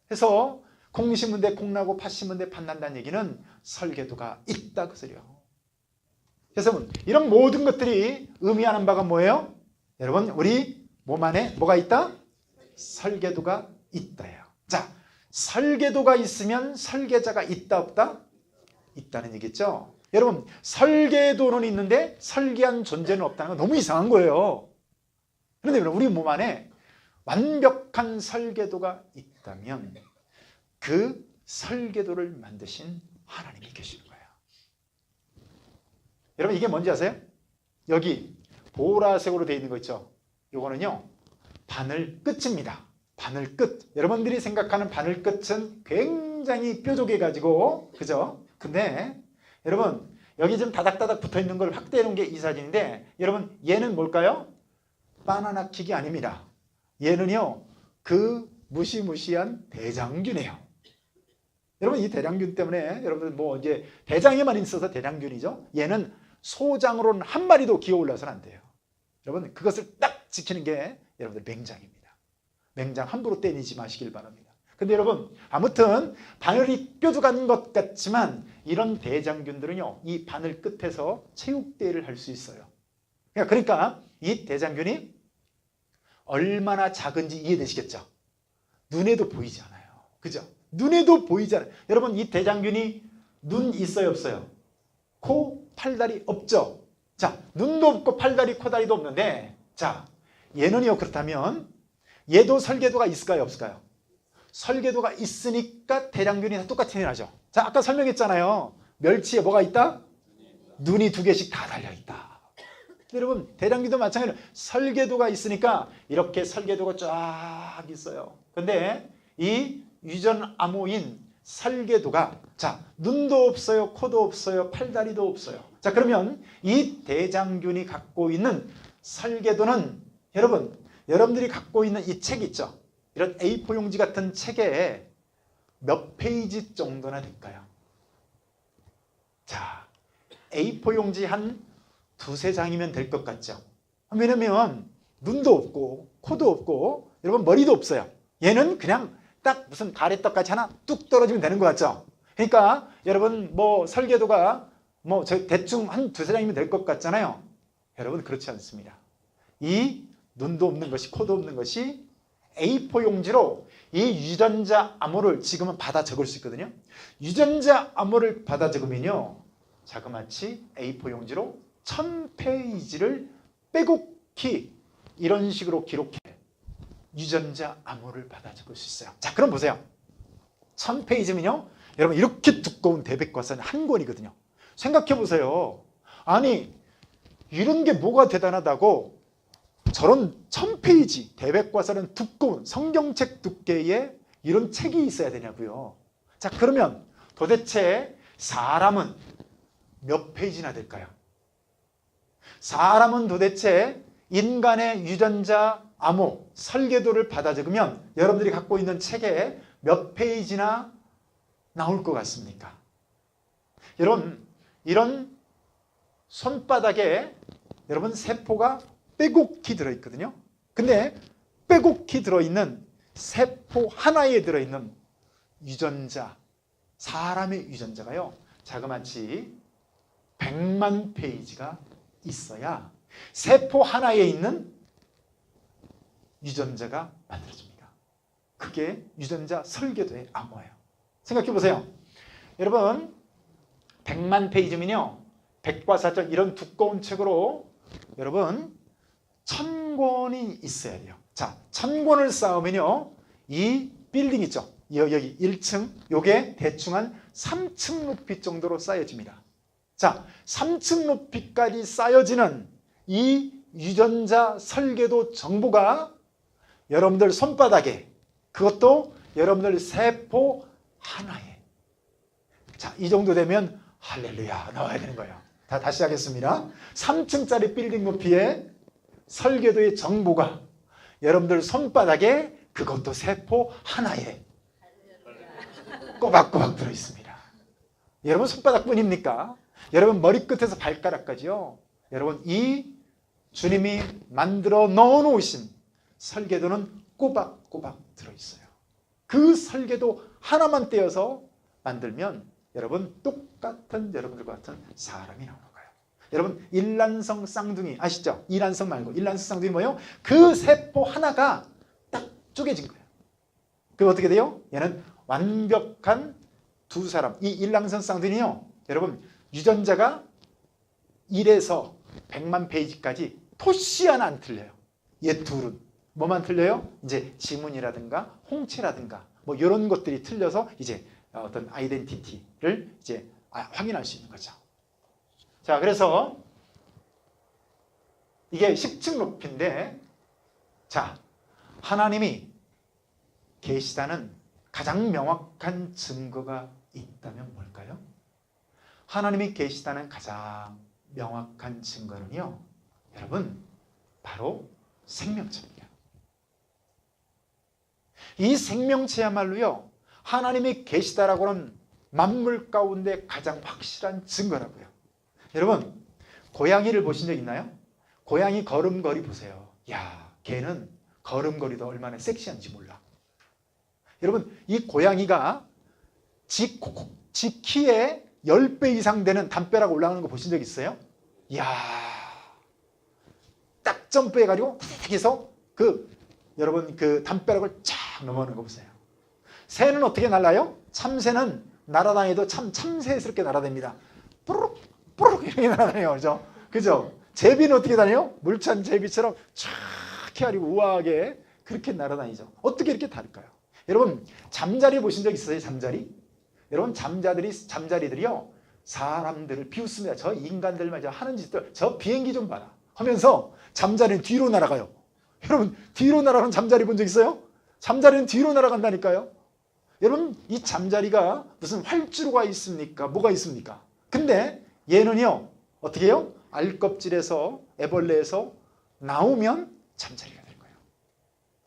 그래서 공 심은 데 공 나고 팥 심은 데 팥 난다는 얘기는 설계도가 있다 그 소리요. 그래서 이런 모든 것들이 의미하는 바가 뭐예요? 여러분, 우리 몸 안에 뭐가 있다? 설계도가 있다요. 자, 설계도가 있으면 설계자가 있다 없다? 있다는 얘기죠. 여러분, 설계도는 있는데 설계한 존재는 없다는 건 너무 이상한 거예요. 그런데 우리 몸 안에 완벽한 설계도가 있다면 그 설계도를 만드신 하나님이 계시는 거예요. 여러분, 이게 뭔지 아세요? 여기 보라색으로 되어 있는 거 있죠? 이거는요, 바늘 끝입니다. 바늘 끝. 여러분들이 생각하는 바늘 끝은 굉장히 뾰족해가지고, 그죠? 근데 여러분, 여기 좀 다닥다닥 붙어 있는 걸 확대해 놓은 게 이 사진인데, 여러분, 얘는 뭘까요? 바나나 킥이 아닙니다. 얘는요, 그 무시무시한 대장균이에요. 여러분, 이 대장균 때문에 여러분들 뭐 이제 대장에만 있어서 대장균이죠. 얘는 소장으로는 한 마리도 기어 올라서는 안 돼요. 여러분, 그것을 딱 지키는 게 여러분들 맹장입니다. 맹장 함부로 때리지 마시길 바랍니다. 근데 여러분, 아무튼 바늘이 뾰족한 것 같지만 이런 대장균들은요, 이 바늘 끝에서 체육대회를 할 수 있어요. 그러니까 이 대장균이 얼마나 작은지 이해되시겠죠? 눈에도 보이지 않아요. 그죠? 눈에도 보이지 않아요. 여러분, 이 대장균이 눈 있어요, 없어요? 코, 팔다리 없죠? 자, 눈도 없고 팔다리, 코다리도 없는데, 자, 얘는요, 그렇다면 얘도 설계도가 있을까요, 없을까요? 설계도가 있으니까 대장균이 다 똑같이 일어나죠. 자, 아까 설명했잖아요. 멸치에 뭐가 있다? 눈이 2개씩 다 달려있다. 여러분, 대장균도 마찬가지로 설계도가 있으니까 이렇게 설계도가 쫙 있어요. 근데 이 유전암호인 설계도가, 자, 눈도 없어요, 코도 없어요, 팔다리도 없어요. 자, 그러면 이 대장균이 갖고 있는 설계도는 여러분, 여러분들이 갖고 있는 이 책 있죠? 이런 A4 용지 같은 책에 몇 페이지 정도나 될까요? 자, A4 용지 한 2-3장이면 될 것 같죠? 왜냐면 눈도 없고 코도 없고 여러분 머리도 없어요. 얘는 그냥 딱 무슨 가래떡같이 하나 뚝 떨어지면 되는 것 같죠? 그러니까 여러분 뭐 설계도가 뭐 대충 한 2-3장이면 될 것 같잖아요. 여러분, 그렇지 않습니다. 이 눈도 없는 것이, 코도 없는 것이 A4 용지로 이 유전자 암호를 지금은 받아 적을 수 있거든요. 유전자 암호를 받아 적으면요, 자그마치 A4 용지로 1000페이지를 빼곡히 이런 식으로 기록해 유전자 암호를 받아 적을 수 있어요. 자, 그럼 보세요. 1000페이지면요, 여러분 이렇게 두꺼운 대백과서는 한 권이거든요. 생각해 보세요. 아니, 이런 게 뭐가 대단하다고 저런 1000페이지 대백과서는 두꺼운 성경책 두께의 이런 책이 있어야 되냐고요. 자, 그러면 도대체 사람은 몇 페이지나 될까요? 사람은 도대체 인간의 유전자 암호 설계도를 받아 적으면 여러분들이 갖고 있는 책에 몇 페이지나 나올 것 같습니까? 여러분, 이런 손바닥에 여러분 세포가 빼곡히 들어있거든요. 근데 빼곡히 들어있는 세포 하나에 들어있는 유전자, 사람의 유전자가요, 자그마치 100만 페이지가 있어야 세포 하나에 있는 유전자가 만들어집니다. 그게 유전자 설계도의 암호예요. 생각해 보세요. 여러분, 100만 페이지면요, 백과사전 이런 두꺼운 책으로 여러분 1000권이 있어야 돼요. 자, 1000권을 쌓으면요, 이 빌딩 있죠? 여기 1층, 요게 대충 한 3층 높이 정도로 쌓여집니다. 자, 3층 높이까지 쌓여지는 이 유전자 설계도 정보가 여러분들 손바닥에, 그것도 여러분들 세포 하나에, 자, 이 정도 되면 할렐루야 나와야 되는 거예요. 다시 하겠습니다. 3층짜리 빌딩 높이의 설계도의 정보가 여러분들 손바닥에, 그것도 세포 하나에 꼬박꼬박 들어있습니다. 여러분 손바닥뿐입니까? 여러분 머리끝에서 발가락까지요. 여러분 이 주님이 만들어 넣어놓으신 설계도는 꼬박꼬박 들어있어요. 그 설계도 하나만 떼어서 만들면 여러분 똑같은 여러분들과 같은 사람이 나오는 거예요. 여러분 일란성 쌍둥이 아시죠? 이란성 말고 일란성 쌍둥이 뭐예요? 그 세포 하나가 딱 쪼개진 거예요. 그럼 어떻게 돼요? 얘는 완벽한 두 사람. 이 일란성 쌍둥이요. 여러분 유전자가 1에서 100만 페이지까지 토시 하나 안 틀려요. 얘 둘은 뭐만 틀려요? 이제 지문이라든가 홍채라든가 뭐 이런 것들이 틀려서 이제 어떤 아이덴티티를 이제 확인할 수 있는 거죠. 자, 그래서 이게 10층 높이인데, 자, 하나님이 계시다는 가장 명확한 증거가 있다면 뭘까요? 하나님이 계시다는 가장 명확한 증거는요, 여러분, 바로 생명체입니다. 이 생명체야말로요, 하나님이 계시다라고 하는 만물 가운데 가장 확실한 증거라고요. 여러분, 고양이를 보신 적 있나요? 고양이 걸음걸이 보세요. 야, 걔는 걸음걸이도 얼마나 섹시한지 몰라. 여러분, 이 고양이가 지 키에 10배 이상 되는 담벼락 올라가는 거 보신 적 있어요? 이야, 딱 점프해가지고 탁 해서 여러분 그 담벼락을 쫙 넘어가는 거 보세요. 새는 어떻게 날아요? 참새는 날아다니도 참 참새스럽게 날아다닙니다. 뿌르륵 뿌르륵 이렇게 날아다녀요. 그죠? 제비는 어떻게 다녀요? 물찬 제비처럼 쫙 해가지고 우아하게 그렇게 날아다니죠. 어떻게 이렇게 다를까요? 여러분 잠자리 보신 적 있어요? 잠자리? 여러분 잠자리들이요 사람들을 비웃습니다. 저 인간들만 하는 짓들, 저 비행기 좀 봐라 하면서 잠자리는 뒤로 날아가요. 여러분 뒤로 날아가는 잠자리 본 적 있어요? 잠자리는 뒤로 날아간다니까요. 여러분 이 잠자리가 무슨 활주로가 있습니까? 뭐가 있습니까? 근데 얘는요 어떻게 해요? 알껍질에서 애벌레에서 나오면 잠자리가 될 거예요.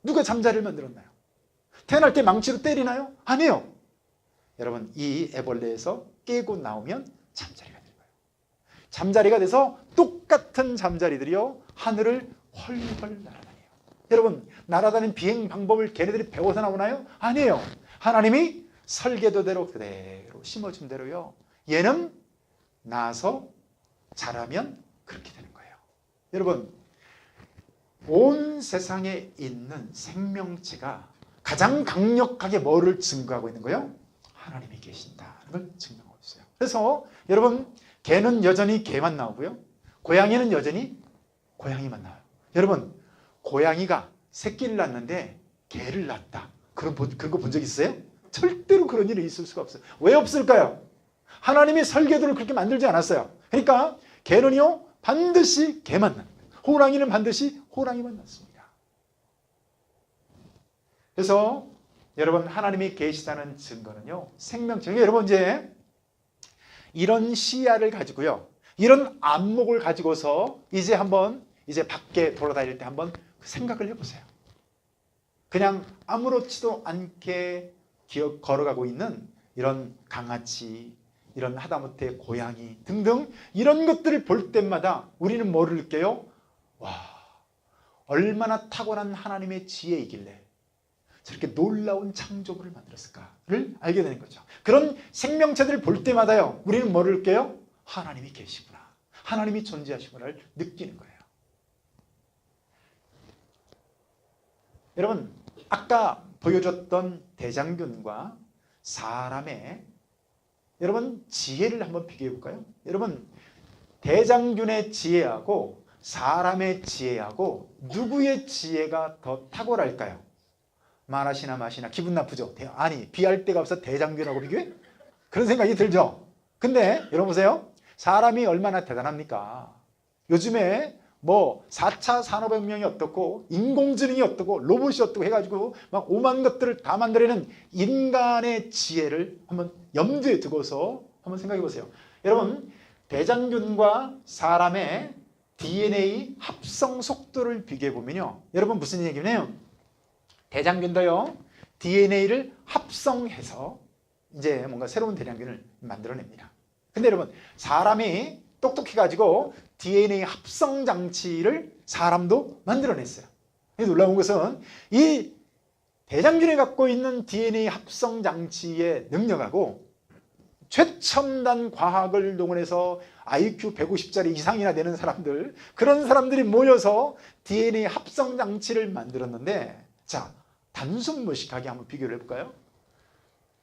누가 잠자리를 만들었나요? 태어날 때 망치로 때리나요? 아니에요. 여러분 이 애벌레에서 깨고 나오면 잠자리가 될 거예요. 잠자리가 돼서 똑같은 잠자리들이요 하늘을 헐헐 날아다녀요. 여러분 날아다니는 비행 방법을 걔네들이 배워서 나오나요? 아니에요. 하나님이 설계도대로 그대로 심어준 대로요 얘는 나서 자라면 그렇게 되는 거예요. 여러분 온 세상에 있는 생명체가 가장 강력하게 뭐를 증거하고 있는 거예요? 하나님이 계신다는 걸 증명하고 있어요. 그래서 여러분 개는 여전히 개만 나오고요 고양이는 여전히 고양이만 나와요. 여러분 고양이가 새끼를 낳는데 개를 낳았다. 그런 거 본 적 있어요? 절대로 그런 일이 있을 수가 없어요. 왜 없을까요? 하나님이 설계도를 그렇게 만들지 않았어요. 그러니까 개는요 반드시 개만 낳습니다. 호랑이는 반드시 호랑이만 낳습니다. 그래서 여러분 하나님이 계시다는 증거는요 생명체. 여러분 이제 이런 시야를 가지고요 이런 안목을 가지고서 이제 한번 이제 밖에 돌아다닐 때 한번 생각을 해보세요. 그냥 아무렇지도 않게 걸어가고 있는 이런 강아지, 이런 하다못해 고양이 등등 이런 것들을 볼 때마다 우리는 뭐를 느껴요? 와, 얼마나 타고난 하나님의 지혜이길래 저렇게 놀라운 창조물을 만들었을까를 알게 되는 거죠. 그런 생명체들을 볼 때마다요 우리는 뭐를 느껴요? 하나님이 계시구나, 하나님이 존재하시구나를 느끼는 거예요. 여러분 아까 보여줬던 대장균과 사람의 여러분 지혜를 한번 비교해 볼까요? 여러분 대장균의 지혜하고 사람의 지혜하고 누구의 지혜가 더 탁월할까요? 말하시나 마시나 기분 나쁘죠? 아니 비할 데가 없어 대장균하고 비교해? 그런 생각이 들죠? 근데 여러분 보세요. 사람이 얼마나 대단합니까? 요즘에 뭐 4차 산업혁명이 어떻고 인공지능이 어떻고 로봇이 어떻고 해가지고 막 오만 것들을 다 만들어내는 인간의 지혜를 한번 염두에 두고서 한번 생각해 보세요. 여러분 대장균과 사람의 DNA 합성 속도를 비교해 보면요 여러분 무슨 얘기냐면 대장균도요 DNA를 합성해서 이제 뭔가 새로운 대장균을 만들어냅니다. 근데 여러분, 사람이 똑똑해가지고 DNA 합성 장치를 사람도 만들어냈어요. 놀라운 것은 이 대장균이 갖고 있는 DNA 합성 장치의 능력하고 최첨단 과학을 동원해서 IQ 150짜리 이상이나 되는 사람들, 그런 사람들이 모여서 DNA 합성 장치를 만들었는데, 자, 단순 무식하게 한번 비교를 해볼까요?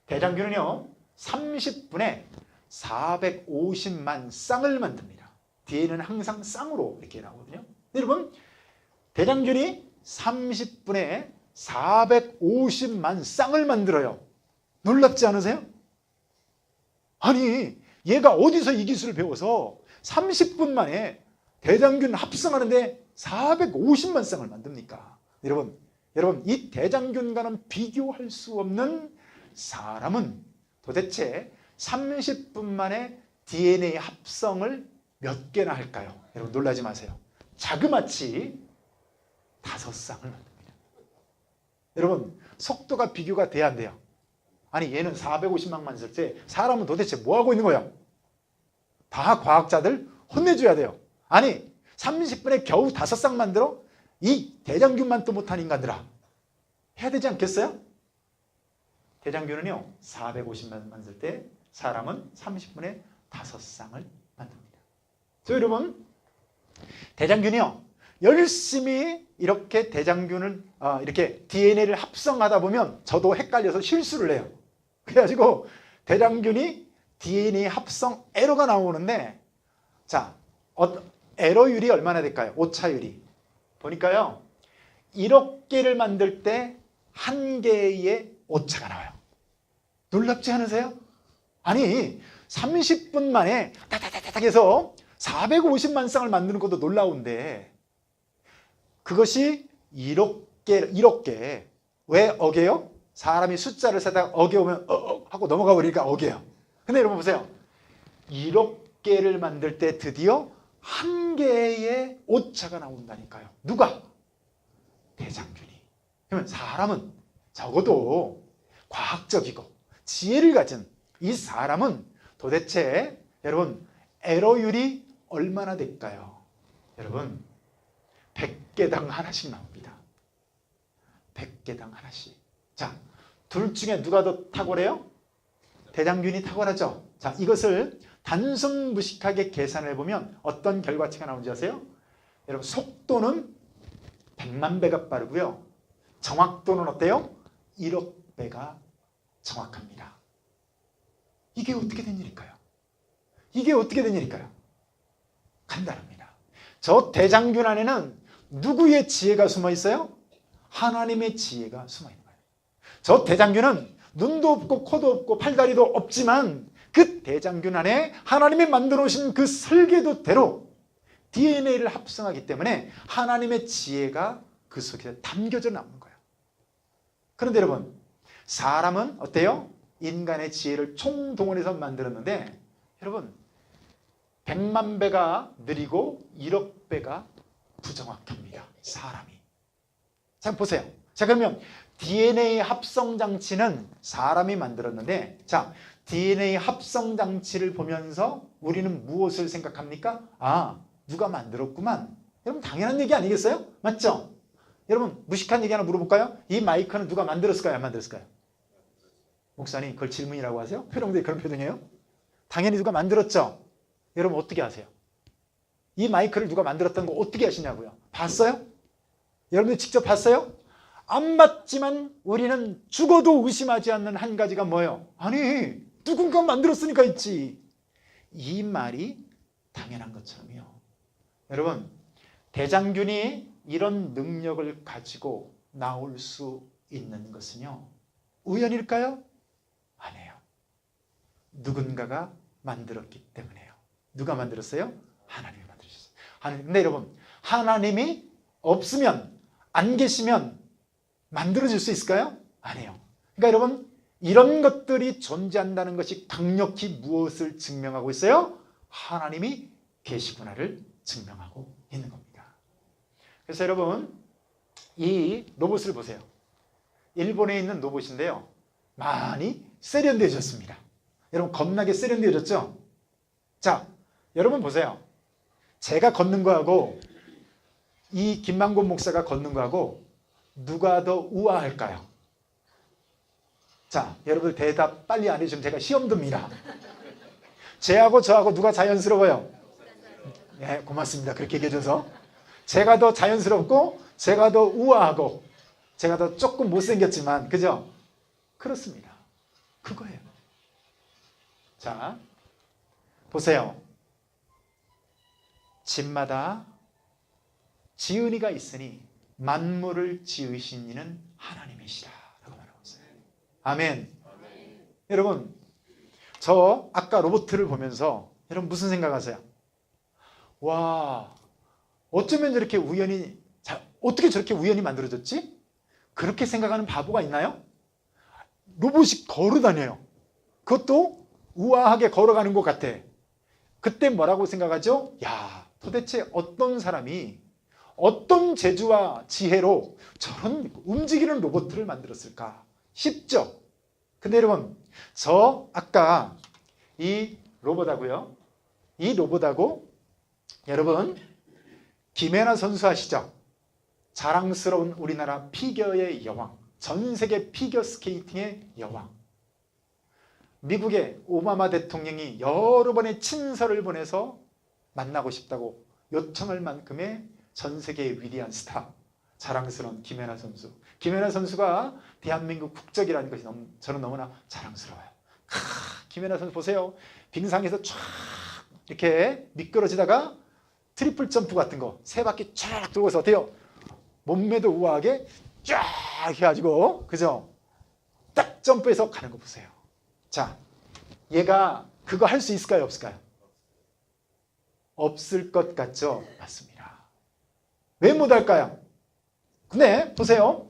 대장균은요 30분에 450만 쌍을 만듭니다. DNA는 항상 쌍으로 이렇게 나오거든요. 여러분, 대장균이 30분에 450만 쌍을 만들어요. 놀랍지 않으세요? 아니, 얘가 어디서 이 기술을 배워서 30분 만에 대장균 합성하는데 450만 쌍을 만듭니까? 여러분, 이 대장균과는 비교할 수 없는 사람은 도대체 30분 만에 DNA 합성을 몇 개나 할까요? 여러분, 놀라지 마세요. 자그마치 5쌍을 만듭니다. 여러분, 속도가 비교가 돼야 안 돼요? 아니, 얘는 450만만 쓸 때 사람은 도대체 뭐 하고 있는 거야? 다 과학자들 혼내줘야 돼요. 아니, 30분에 겨우 5쌍 만들어? 이 대장균만 또 못한 인간들아, 해야 되지 않겠어요? 대장균은요 450만 만들 때 사람은 30분에 5쌍을 만듭니다. 여러분, 대장균이요 열심히 이렇게 대장균을 이렇게 DNA를 합성하다 보면 저도 헷갈려서 실수를 해요. 그래가지고 대장균이 DNA 합성 에러가 나오는데, 자, 에러율이 얼마나 될까요? 오차율이 보니까요 1억 개를 만들 때 1개의 오차가 나와요. 놀랍지 않으세요? 아니, 30분 만에 다다다닥 해서 450만 쌍을 만드는 것도 놀라운데, 그것이 1억 개. 왜 억이에요? 사람이 숫자를 세다가 억에 오면 하고 넘어가 버리니까 억이에요. 근데 여러분 보세요. 1억 개를 만들 때 드디어 1개의 오차가 나온다니까요. 누가? 대장균이. 그러면 사람은 적어도 과학적이고 지혜를 가진 이 사람은 도대체 여러분 에러율이 얼마나 될까요? 여러분 100개당 하나씩 나옵니다. 100개당 하나씩. 자, 둘 중에 누가 더 탁월해요? 대장균이 탁월하죠. 자, 이것을 단순 무식하게 계산을 해보면 어떤 결과치가 나오는지 아세요? 여러분, 속도는 100만 배가 빠르고요. 정확도는 어때요? 1억 배가 정확합니다. 이게 어떻게 된 일일까요? 이게 어떻게 된 일일까요? 간단합니다. 저 대장균 안에는 누구의 지혜가 숨어 있어요? 하나님의 지혜가 숨어 있는 거예요. 저 대장균은 눈도 없고 코도 없고 팔다리도 없지만 그 대장균 안에 하나님이 만들어 오신 그 설계도대로 DNA를 합성하기 때문에 하나님의 지혜가 그 속에 담겨져 나오는 거예요. 그런데 여러분, 사람은 어때요? 인간의 지혜를 총동원해서 만들었는데, 여러분 100만 배가 느리고 1억 배가 부정확합니다. 사람이. 자, 보세요. 자, 그러면 DNA 합성 장치는 사람이 만들었는데, 자, DNA 합성 장치를 보면서 우리는 무엇을 생각합니까? 아, 누가 만들었구만. 여러분 당연한 얘기 아니겠어요? 맞죠? 여러분 무식한 얘기 하나 물어볼까요? 이 마이크는 누가 만들었을까요? 안 만들었을까요? 목사님 그걸 질문이라고 하세요? 표정들이 그런 표정이에요? 당연히 누가 만들었죠? 여러분 어떻게 아세요? 이 마이크를 누가 만들었다는 거 어떻게 아시냐고요? 봤어요? 여러분들 직접 봤어요? 안 봤지만 우리는 죽어도 의심하지 않는 한 가지가 뭐예요? 아니 누군가 만들었으니까 있지. 이 말이 당연한 것처럼요. 여러분 대장균이 이런 능력을 가지고 나올 수 있는 것은요 우연일까요? 아니에요. 누군가가 만들었기 때문에요. 누가 만들었어요? 하나님이 만드셨어요. 근데 여러분 하나님이 없으면 안 계시면 만들어질 수 있을까요? 아니에요. 그러니까 여러분 이런 것들이 존재한다는 것이 강력히 무엇을 증명하고 있어요? 하나님이 계시구나를 증명하고 있는 겁니다. 그래서 여러분 이 로봇을 보세요. 일본에 있는 로봇인데요. 많이 세련되어졌습니다. 여러분 겁나게 세련되어졌죠? 자, 여러분 보세요. 제가 걷는 거하고 이 김만곤 목사가 걷는 거하고 누가 더 우아할까요? 자, 여러분들 대답 빨리 안 해주면 제가 시험 듭니다. 쟤하고 저하고 누가 자연스러워요? 네, 고맙습니다. 그렇게 얘기해 줘서. 제가 더 자연스럽고 제가 더 우아하고 제가 더 조금 못생겼지만 그죠? 그렇습니다. 그거예요. 자, 보세요. 집마다 지은이가 있으니 만물을 지으신 이는 하나님이시라 라고 말하고 있어요. 아멘. 여러분, 저 아까 로봇을 보면서 여러분 무슨 생각하세요? 와, 어쩌면 저렇게 우연히, 어떻게 저렇게 우연히 만들어졌지? 그렇게 생각하는 바보가 있나요? 로봇이 걸어다녀요. 그것도 우아하게 걸어가는 것 같아. 그때 뭐라고 생각하죠? 야, 도대체 어떤 사람이 어떤 재주와 지혜로 저런 움직이는 로봇을 만들었을까 싶죠? 근데 여러분, 저 아까 이 로봇하고요, 이 로봇하고 여러분 김연아 선수 아시죠? 자랑스러운 우리나라 피겨의 여왕, 전 세계 피겨 스케이팅의 여왕. 미국의 오바마 대통령이 여러 번의 친서를 보내서 만나고 싶다고 요청할 만큼의 전 세계의 위대한 스타, 자랑스러운 김연아 선수. 김연아 선수가 대한민국 국적이라는 것이 저는 너무나 자랑스러워요. 김연아 선수 보세요. 빙상에서 쫙 이렇게 미끄러지다가 트리플 점프 같은 거 세 바퀴 쫙 돌고서 어때요? 몸매도 우아하게 쫙 해가지고 그죠? 딱 점프해서 가는 거 보세요. 자, 얘가 그거 할 수 있을까요? 없을까요? 없을 것 같죠? 맞습니다. 왜 못할까요? 근데 보세요.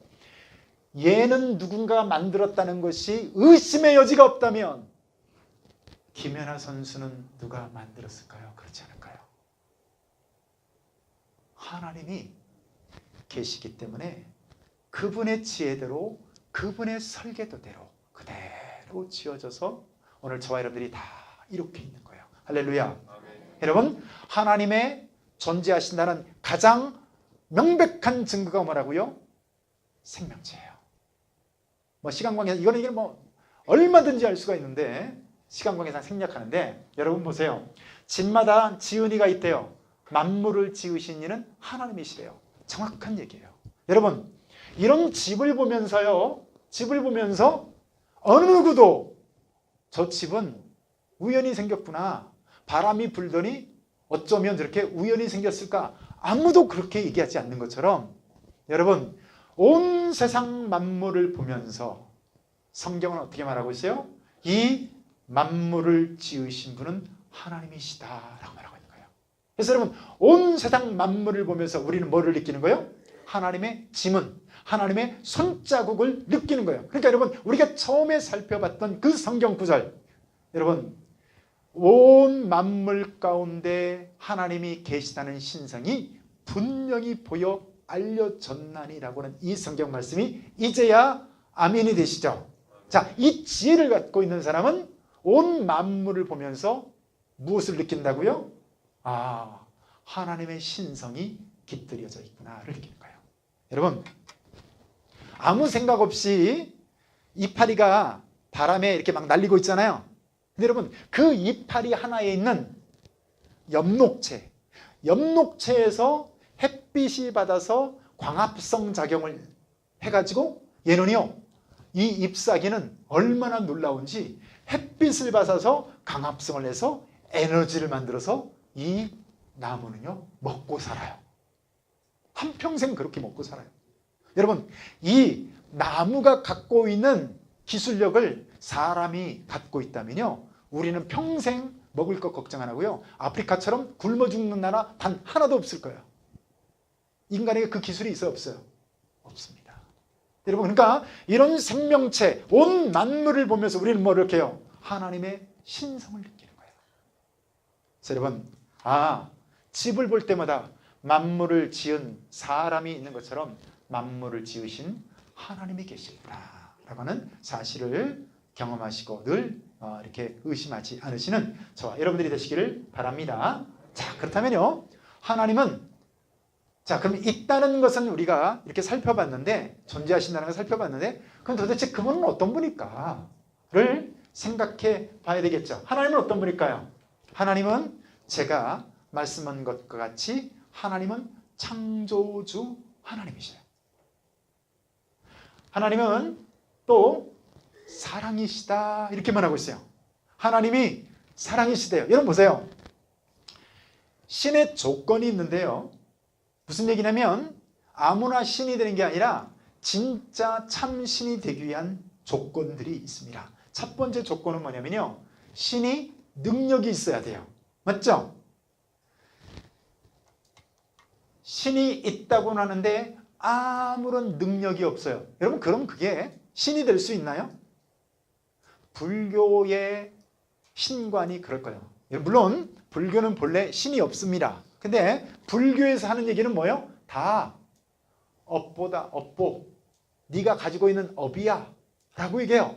얘는 누군가 만들었다는 것이 의심의 여지가 없다면 김연아 선수는 누가 만들었을까요? 그렇지 않을까요? 하나님이 계시기 때문에 그분의 지혜대로 그분의 설계도대로 그대로 지어져서 오늘 저와 여러분들이 다 이렇게 있는 거예요. 할렐루야. 아멘. 여러분, 하나님의 존재하신다는 가장 명백한 증거가 뭐라고요? 생명체예요. 뭐 시간 관계상 이거는 뭐 얼마든지 알 수가 있는데 시간 관계상 생략하는데 여러분 보세요. 집마다 지은이가 있대요. 만물을 지으신 이는 하나님이시래요. 정확한 얘기예요. 여러분, 이런 집을 보면서요, 집을 보면서 어느 누구도 저 집은 우연히 생겼구나, 바람이 불더니 어쩌면 저렇게 우연히 생겼을까, 아무도 그렇게 얘기하지 않는 것처럼 여러분, 온 세상 만물을 보면서 성경은 어떻게 말하고 있어요? 이 만물을 지으신 분은 하나님이시다라고 말하고 있는 거예요. 그래서 여러분, 온 세상 만물을 보면서 우리는 뭐를 느끼는 거예요? 하나님의 지문, 하나님의 손자국을 느끼는 거예요. 그러니까 여러분, 우리가 처음에 살펴봤던 그 성경 구절, 여러분, 온 만물 가운데 하나님이 계시다는 신성이 분명히 보여 알려졌나니라고 하는 이 성경 말씀이 이제야 아멘이 되시죠? 자, 이 지혜를 갖고 있는 사람은 온 만물을 보면서 무엇을 느낀다고요? 아, 하나님의 신성이 깃들여져 있구나를 느끼는 거예요. 여러분, 아무 생각 없이 이파리가 바람에 이렇게 막 날리고 있잖아요. 근데 여러분, 그 이파리 하나에 있는 엽록체에서 햇빛이 받아서 광합성 작용을 해가지고 얘는요, 이 잎사귀는 얼마나 놀라운지 햇빛을 받아서 강합성을 해서 에너지를 만들어서 이 나무는요 먹고 살아요. 한평생 그렇게 먹고 살아요. 여러분, 이 나무가 갖고 있는 기술력을 사람이 갖고 있다면요, 우리는 평생 먹을 것 걱정 안 하고요, 아프리카처럼 굶어 죽는 나라 단 하나도 없을 거예요. 인간에게 그 기술이 있어요? 없어요? 없습니다. 여러분, 그러니까 이런 생명체, 온 만물을 보면서 우리는 뭐 이렇게 해요? 하나님의 신성을 느끼는 거예요. 그래서 여러분, 집을 볼 때마다 만물을 지은 사람이 있는 것처럼 만물을 지으신 하나님이 계시구나 라고 하는 사실을 경험하시고 늘 이렇게 의심하지 않으시는 저와 여러분들이 되시기를 바랍니다. 자, 그렇다면요. 하나님은 자, 그럼 있다는 것은 우리가 이렇게 살펴봤는데, 존재하신다는 걸 살펴봤는데, 그럼 도대체 그분은 어떤 분일까를 생각해 봐야 되겠죠. 하나님은 어떤 분일까요? 하나님은 제가 말씀한 것과 같이 하나님은 창조주 하나님이시래요. 하나님은 또 사랑이시다 이렇게 말하고 있어요. 하나님이 사랑이시대요. 여러분 보세요. 신의 조건이 있는데요. 무슨 얘기냐면 아무나 신이 되는 게 아니라 진짜 참 신이 되기 위한 조건들이 있습니다. 첫 번째 조건은 뭐냐면요. 신이 능력이 있어야 돼요. 맞죠? 신이 있다고는 하는데 아무런 능력이 없어요. 여러분 그럼 그게 신이 될 수 있나요? 불교의 신관이 그럴 거예요. 물론 불교는 본래 신이 없습니다. 근데 불교에서 하는 얘기는 뭐예요? 다 업보다 업보, 네가 가지고 있는 업이야 라고 얘기해요.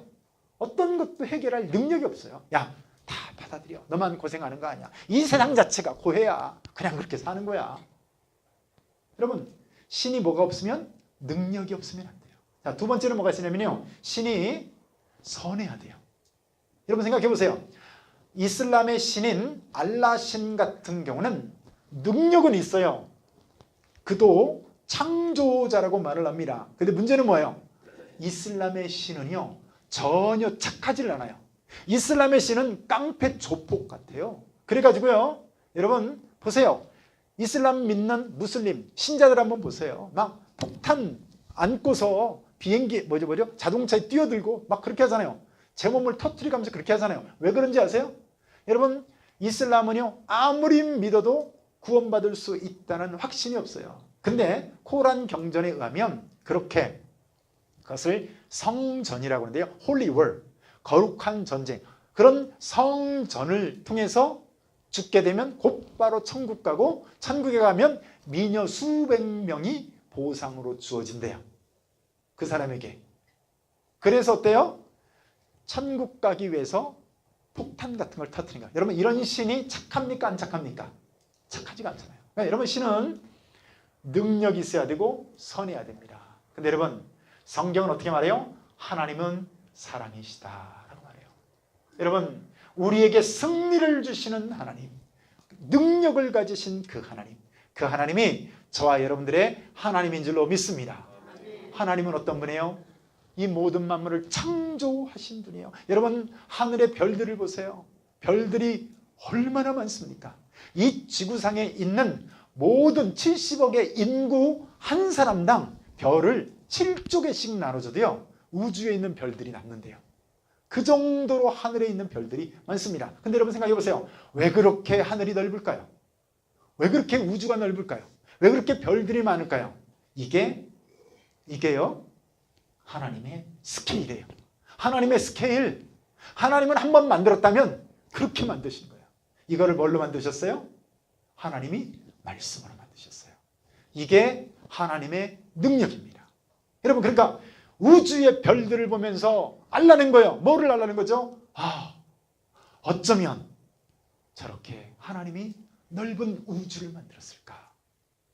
어떤 것도 해결할 능력이 없어요. 야, 다 받아들여. 너만 고생하는 거 아니야. 이 세상 자체가 고해야. 그냥 그렇게 사는 거야. 여러분, 신이 뭐가 없으면 능력이 없으면 안 돼요. 자, 두 번째는 뭐가 있으냐면요. 신이 선해야 돼요. 여러분 생각해 보세요. 이슬람의 신인 알라 신 같은 경우는 능력은 있어요. 그도 창조자라고 말을 합니다. 근데 문제는 뭐예요? 이슬람의 신은요. 전혀 착하지를 않아요. 이슬람의 신은 깡패 조폭 같아요. 그래가지고요. 여러분 보세요. 이슬람 믿는 무슬림 신자들 한번 보세요. 막 폭탄 안고서 비행기 뭐죠? 자동차에 뛰어들고 막 그렇게 하잖아요. 제 몸을 터뜨리면서 그렇게 하잖아요. 왜 그런지 아세요? 여러분 이슬람은요. 아무리 믿어도 구원받을 수 있다는 확신이 없어요. 근데 코란 경전에 의하면 그렇게 그것을 성전이라고 하는데요. 홀리 월, 거룩한 전쟁. 그런 성전을 통해서 죽게 되면 곧바로 천국 가고 천국에 가면 미녀 수백 명이 보상으로 주어진대요. 그 사람에게. 그래서 어때요? 천국 가기 위해서 폭탄 같은 걸 터뜨린다. 여러분 이런 신이 착합니까? 안 착합니까? 착하지가 않잖아요. 그러니까 여러분 신은 능력이 있어야 되고 선해야 됩니다. 근데 여러분 성경은 어떻게 말해요? 하나님은 사랑이시다라고 말해요. 여러분 우리에게 승리를 주시는 하나님, 능력을 가지신 그 하나님이 저와 여러분들의 하나님인 줄로 믿습니다. 하나님은 어떤 분이에요? 이 모든 만물을 창조하신 분이에요. 여러분 하늘의 별들을 보세요. 별들이 얼마나 많습니까? 이 지구상에 있는 모든 70억의 인구 한 사람당 별을 7조 개씩 나눠줘도요. 우주에 있는 별들이 남는데요. 그 정도로 하늘에 있는 별들이 많습니다. 근데 여러분 생각해 보세요. 왜 그렇게 하늘이 넓을까요? 왜 그렇게 우주가 넓을까요? 왜 그렇게 별들이 많을까요? 이게요. 하나님의 스케일이에요. 하나님의 스케일. 하나님은 한번 만들었다면 그렇게 만드신 거예요. 이거를 뭘로 만드셨어요? 하나님이 말씀으로 만드셨어요. 이게 하나님의 능력입니다. 여러분 그러니까 우주의 별들을 보면서 알라는 거예요. 뭐를 알라는 거죠? 어쩌면 저렇게 하나님이 넓은 우주를 만들었을까?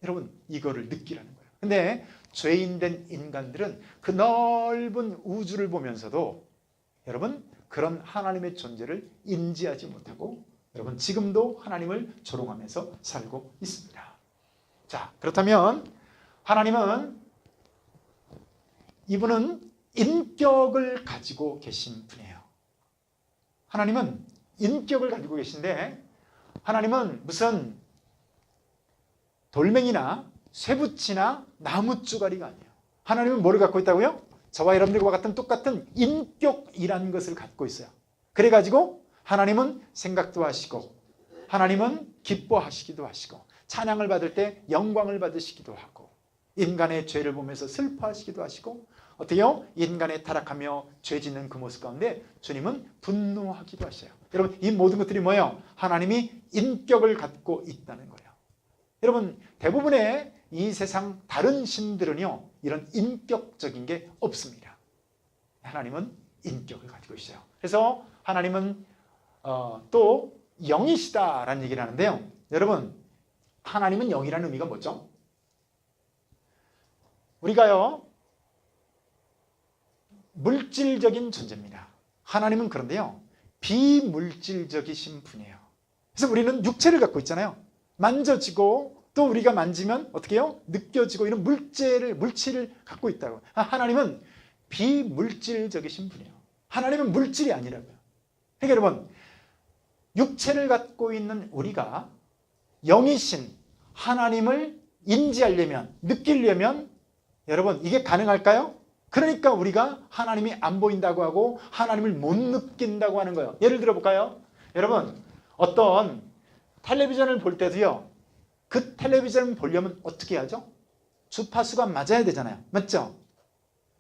여러분 이거를 느끼라는 거예요. 근데 죄인된 인간들은 그 넓은 우주를 보면서도 여러분 그런 하나님의 존재를 인지하지 못하고 여러분 지금도 하나님을 조롱하면서 살고 있습니다. 자, 그렇다면 하나님은 이분은 인격을 가지고 계신 분이에요. 하나님은 인격을 가지고 계신데 하나님은 무슨 돌멩이나 쇠붙이나 나무쭈가리가 아니에요. 하나님은 뭐를 갖고 있다고요? 저와 여러분들과 같은 똑같은 인격이라는 것을 갖고 있어요. 그래가지고 하나님은 생각도 하시고 하나님은 기뻐하시기도 하시고 찬양을 받을 때 영광을 받으시기도 하고 인간의 죄를 보면서 슬퍼하시기도 하시고 어때요? 인간의 타락하며 죄 짓는 그 모습 가운데 주님은 분노하기도 하셔요. 여러분 이 모든 것들이 뭐예요? 하나님이 인격을 갖고 있다는 거예요. 여러분 대부분의 이 세상 다른 신들은요 이런 인격적인 게 없습니다. 하나님은 인격을 가지고 있어요. 그래서 하나님은 또 영이시다라는 얘기를 하는데요. 여러분, 하나님은 영이라는 의미가 뭐죠? 우리가요, 물질적인 존재입니다. 하나님은 그런데요, 비물질적이신 분이에요. 그래서 우리는 육체를 갖고 있잖아요. 만져지고 또 우리가 만지면 어떻게 해요? 느껴지고 이런 물질을 갖고 있다고. 하나님은 비물질적이신 분이에요. 하나님은 물질이 아니라고요. 그러니까 여러분, 육체를 갖고 있는 우리가 영이신 하나님을 인지하려면, 느끼려면 여러분 이게 가능할까요? 그러니까 우리가 하나님이 안 보인다고 하고 하나님을 못 느낀다고 하는 거예요. 예를 들어 볼까요? 여러분, 어떤 텔레비전을 볼 때도요, 그 텔레비전을 보려면 어떻게 하죠? 주파수가 맞아야 되잖아요. 맞죠?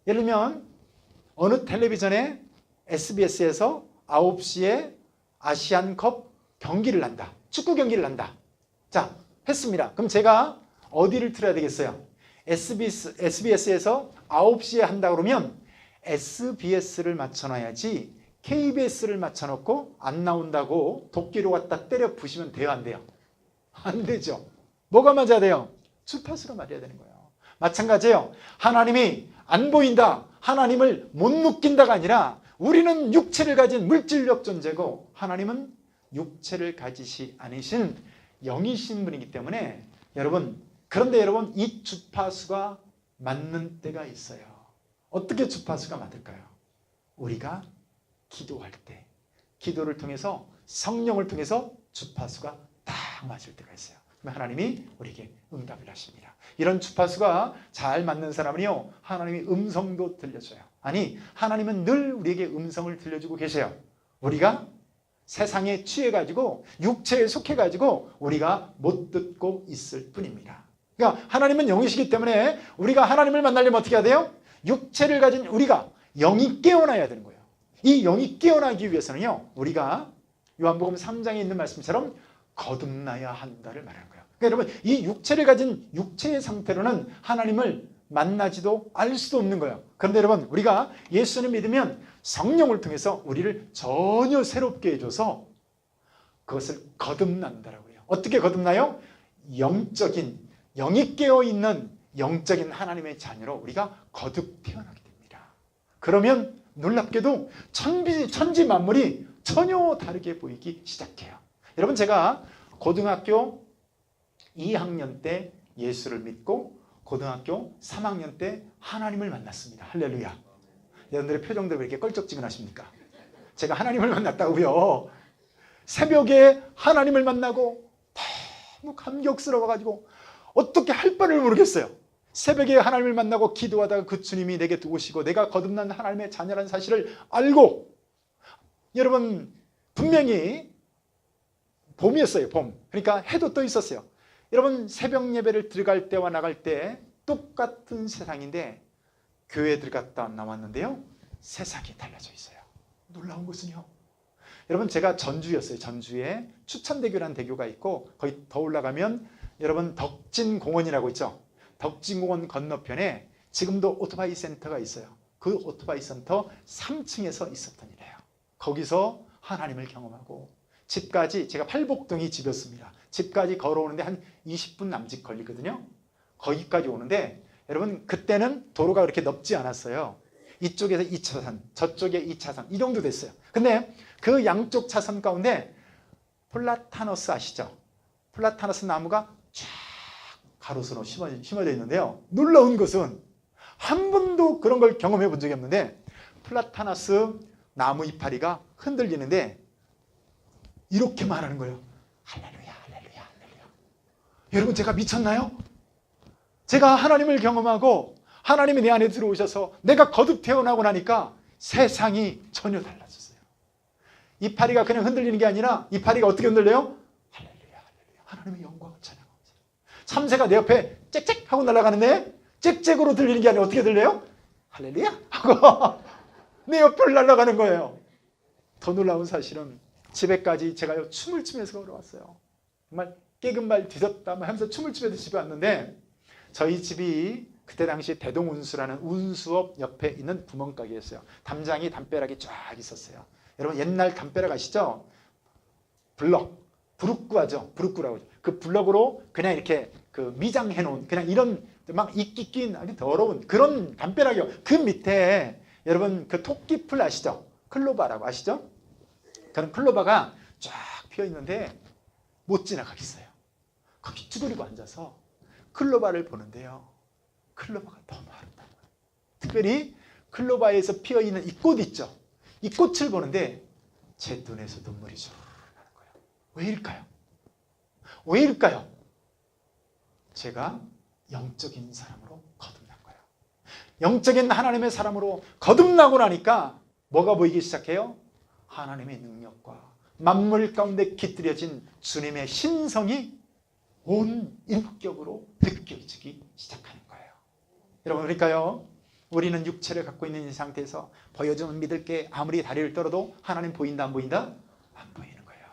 예를 들면 어느 텔레비전에 SBS에서 9시에 아시안컵 경기를 한다. 축구 경기를 한다. 자, 했습니다. 그럼 제가 어디를 틀어야 되겠어요? SBS에서 9시에 한다 그러면 SBS를 맞춰놔야지 KBS를 맞춰놓고 안 나온다고 도끼로 갖다 때려 부시면 돼요, 안 돼요? 안 되죠. 뭐가 맞아야 돼요? 주파수가 맞아야 되는 거예요. 마찬가지예요. 하나님이 안 보인다, 하나님을 못 느낀다가 아니라 우리는 육체를 가진 물질적 존재고 하나님은 육체를 가지시 않으신 영이신 분이기 때문에 여러분, 그런데 여러분 이 주파수가 맞는 때가 있어요. 어떻게 주파수가 맞을까요? 우리가 기도할 때, 기도를 통해서 성령을 통해서 주파수가 딱 맞을 때가 있어요. 그러면 하나님이 우리에게 응답을 하십니다. 이런 주파수가 잘 맞는 사람은요, 하나님이 음성도 들려줘요. 아니, 하나님은 늘 우리에게 음성을 들려주고 계세요. 우리가 세상에 취해가지고 육체에 속해가지고 우리가 못 듣고 있을 뿐입니다. 그러니까 하나님은 영이시기 때문에 우리가 하나님을 만나려면 어떻게 해야 돼요? 육체를 가진 우리가 영이 깨어나야 되는 거예요. 이 영이 깨어나기 위해서는요, 우리가 요한복음 3장에 있는 말씀처럼 거듭나야 한다를 말하는 거예요. 그러니까 여러분, 이 육체를 가진 육체의 상태로는 하나님을 만나지도 알 수도 없는 거예요. 그런데 여러분, 우리가 예수를 믿으면 성령을 통해서 우리를 전혀 새롭게 해줘서 그것을 거듭난다라고 해요. 어떻게 거듭나요? 영이 깨어있는 영적인 하나님의 자녀로 우리가 거듭 태어나게 됩니다. 그러면 놀랍게도 천지 만물이 전혀 다르게 보이기 시작해요. 여러분, 제가 고등학교 2학년 때 예수를 믿고 고등학교 3학년 때 하나님을 만났습니다. 할렐루야. 여러분들의 표정들 왜 이렇게 껄쩍지근하십니까? 제가 하나님을 만났다고요. 새벽에 하나님을 만나고 너무 감격스러워가지고 어떻게 할 바를 모르겠어요. 새벽에 하나님을 만나고 기도하다가 그 주님이 내게 오시고 내가 거듭난 하나님의 자녀라는 사실을 알고, 여러분 분명히 봄이었어요. 봄. 그러니까 해도 떠 있었어요. 여러분, 새벽 예배를 들어갈 때와 나갈 때 똑같은 세상인데 교회에 들어갔다 나왔는데요, 세상이 달라져 있어요. 놀라운 것은요, 여러분, 제가 전주였어요. 전주에 추천대교라는 대교가 있고 거기 더 올라가면 여러분 덕진공원이라고 있죠. 덕진공원 건너편에 지금도 오토바이 센터가 있어요. 그 오토바이 센터 3층에서 있었던 일이에요. 거기서 하나님을 경험하고 집까지, 제가 팔복동이 집이었습니다. 집까지 걸어오는데 한 20분 남짓 걸리거든요. 거기까지 오는데 여러분, 그때는 도로가 그렇게 넓지 않았어요. 이쪽에서 2차선, 저쪽에 2차선, 이 정도 됐어요. 근데 그 양쪽 차선 가운데 플라타너스 아시죠? 플라타너스 나무가 쫙 가로수로 심어져 있는데요, 놀라운 것은 한 번도 그런 걸 경험해 본 적이 없는데 플라타너스 나무 이파리가 흔들리는데 이렇게 말하는 거예요. 할렐루야, 할렐루야, 할렐루야. 여러분, 제가 미쳤나요? 제가 하나님을 경험하고 하나님이 내 안에 들어오셔서 내가 거듭 태어나고 나니까 세상이 전혀 달라졌어요. 이파리가 그냥 흔들리는 게 아니라 이파리가 어떻게 흔들려요? 할렐루야, 할렐루야. 하나님의 영광을 찬양하고 있어요. 참새가 내 옆에 짹짹 하고 날아가는데 짹짹으로 들리는 게 아니라 어떻게 들려요? 할렐루야 하고 내 옆을 날아가는 거예요. 더 놀라운 사실은 집에까지 제가 춤을 추면서 걸어왔어요. 정말 깨금발 뒤졌다 하면서 춤을 추면서 집에 왔는데 저희 집이 그때 당시 대동운수라는 운수업 옆에 있는 구멍가게였어요. 담장이 담벼락이 쫙 있었어요. 여러분 옛날 담벼락 아시죠? 블럭, 부룩구하죠. 부룩구라고 하죠. 그 블럭으로 그냥 이렇게 그 미장해 놓은 그냥 이런 막 이끼 낀 아주 더러운 그런 담벼락이요. 그 밑에 여러분 그 토끼풀 아시죠? 클로바라고 아시죠? 그런 클로바가 쫙 피어 있는데 못 지나가겠어요. 거기 쭈그리고 앉아서 클로바를 보는데요. 클로바가 너무 아름다워요. 특별히 클로바에서 피어 있는 이 꽃 있죠? 이 꽃을 보는데 제 눈에서 눈물이 쭉 나는 거예요. 왜일까요? 왜일까요? 제가 영적인 사람으로 거듭난 거예요. 영적인 하나님의 사람으로 거듭나고 나니까 뭐가 보이기 시작해요? 하나님의 능력과 만물 가운데 깃들여진 주님의 신성이 온 인격으로 느껴지기 시작하는 거예요. 여러분 그러니까요. 우리는 육체를 갖고 있는 이 상태에서 보여주면 믿을 게 아무리 다리를 떨어도 하나님 보인다 안 보인다? 안 보이는 거예요.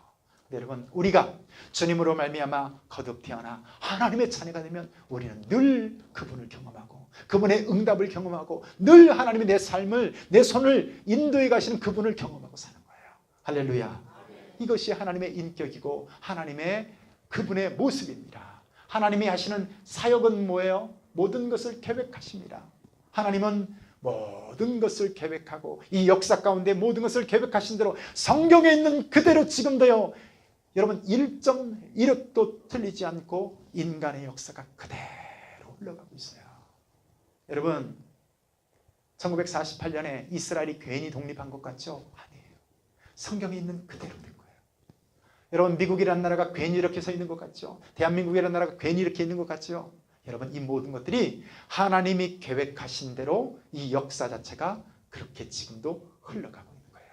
근데 여러분 우리가 주님으로 말미암아 거듭 태어나 하나님의 자녀가 되면 우리는 늘 그분을 경험하고 그분의 응답을 경험하고 늘 하나님이 내 삶을 내 손을 인도해 가시는 그분을 경험하고 사는 거예요. 할렐루야. 이것이 하나님의 인격이고 하나님의 그분의 모습입니다. 하나님이 하시는 사역은 뭐예요? 모든 것을 계획하십니다. 하나님은 모든 것을 계획하고 이 역사 가운데 모든 것을 계획하신 대로 성경에 있는 그대로 지금도요. 여러분 1.1획도 틀리지 않고 인간의 역사가 그대로 흘러가고 있어요. 여러분 1948년에 이스라엘이 괜히 독립한 것 같죠? 아니에요. 성경에 있는 그대로 된 거예요. 여러분 미국이라는 나라가 괜히 이렇게 서 있는 것 같죠? 대한민국이라는 나라가 괜히 이렇게 있는 것 같죠? 여러분 이 모든 것들이 하나님이 계획하신 대로 이 역사 자체가 그렇게 지금도 흘러가고 있는 거예요.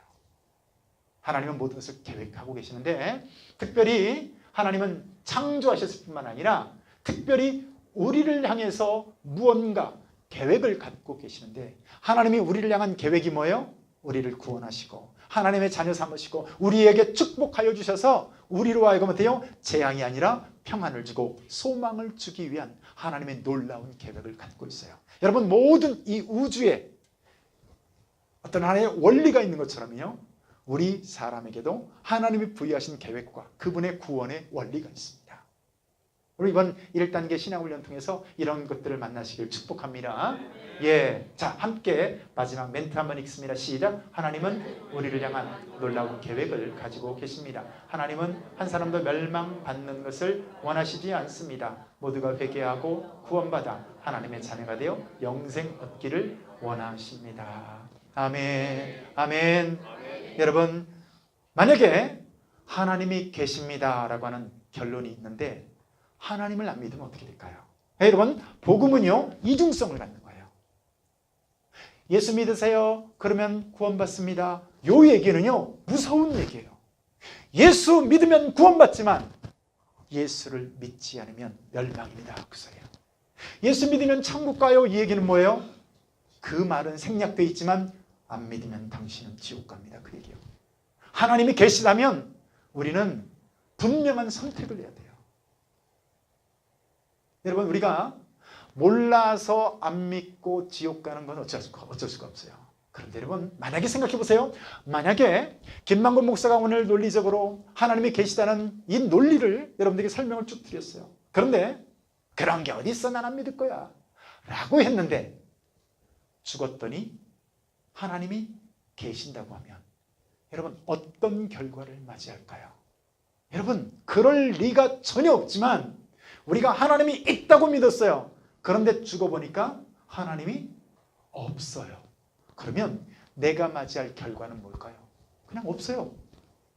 하나님은 모든 것을 계획하고 계시는데 특별히 하나님은 창조하셨을 뿐만 아니라 특별히 우리를 향해서 무언가 계획을 갖고 계시는데 하나님이 우리를 향한 계획이 뭐예요? 우리를 구원하시고 하나님의 자녀 삼으시고 우리에게 축복하여 주셔서 우리로 하여금 어때요? 재앙이 아니라 평안을 주고 소망을 주기 위한 하나님의 놀라운 계획을 갖고 있어요. 여러분 모든 이 우주에 어떤 하나의 원리가 있는 것처럼요. 우리 사람에게도 하나님이 부여하신 계획과 그분의 구원의 원리가 있습니다. 우리 이번 1단계 신앙훈련 통해서 이런 것들을 만나시길 축복합니다. 예, 자 함께 마지막 멘트 한번 읽습니다. 시작. 하나님은 우리를 향한 놀라운 계획을 가지고 계십니다. 하나님은 한 사람도 멸망받는 것을 원하시지 않습니다. 모두가 회개하고 구원받아 하나님의 자녀가 되어 영생 얻기를 원하십니다. 아멘. 아멘. 여러분 만약에 하나님이 계십니다라고 하는 결론이 있는데 하나님을 안 믿으면 어떻게 될까요? 여러분 복음은요 이중성을 갖는 거예요. 예수 믿으세요. 그러면 구원받습니다. 요 얘기는요 무서운 얘기예요. 예수 믿으면 구원받지만 예수를 믿지 않으면 멸망입니다. 그 소리예요. 예수 믿으면 천국 가요. 이 얘기는 뭐예요? 그 말은 생략되어 있지만 안 믿으면 당신은 지옥 갑니다. 그 얘기예요. 하나님이 계시다면 우리는 분명한 선택을 해야 돼요. 여러분 우리가 몰라서 안 믿고 지옥 가는 건 어쩔 수가 없어요. 그런데 여러분 만약에 생각해 보세요. 만약에 김만곤 목사가 오늘 논리적으로 하나님이 계시다는 이 논리를 여러분들에게 설명을 쭉 드렸어요. 그런데 그런 게 어디 있어 난 안 믿을 거야 라고 했는데 죽었더니 하나님이 계신다고 하면 여러분 어떤 결과를 맞이할까요? 여러분 그럴 리가 전혀 없지만 우리가 하나님이 있다고 믿었어요. 그런데 죽어보니까 하나님이 없어요. 그러면 내가 맞이할 결과는 뭘까요? 그냥 없어요.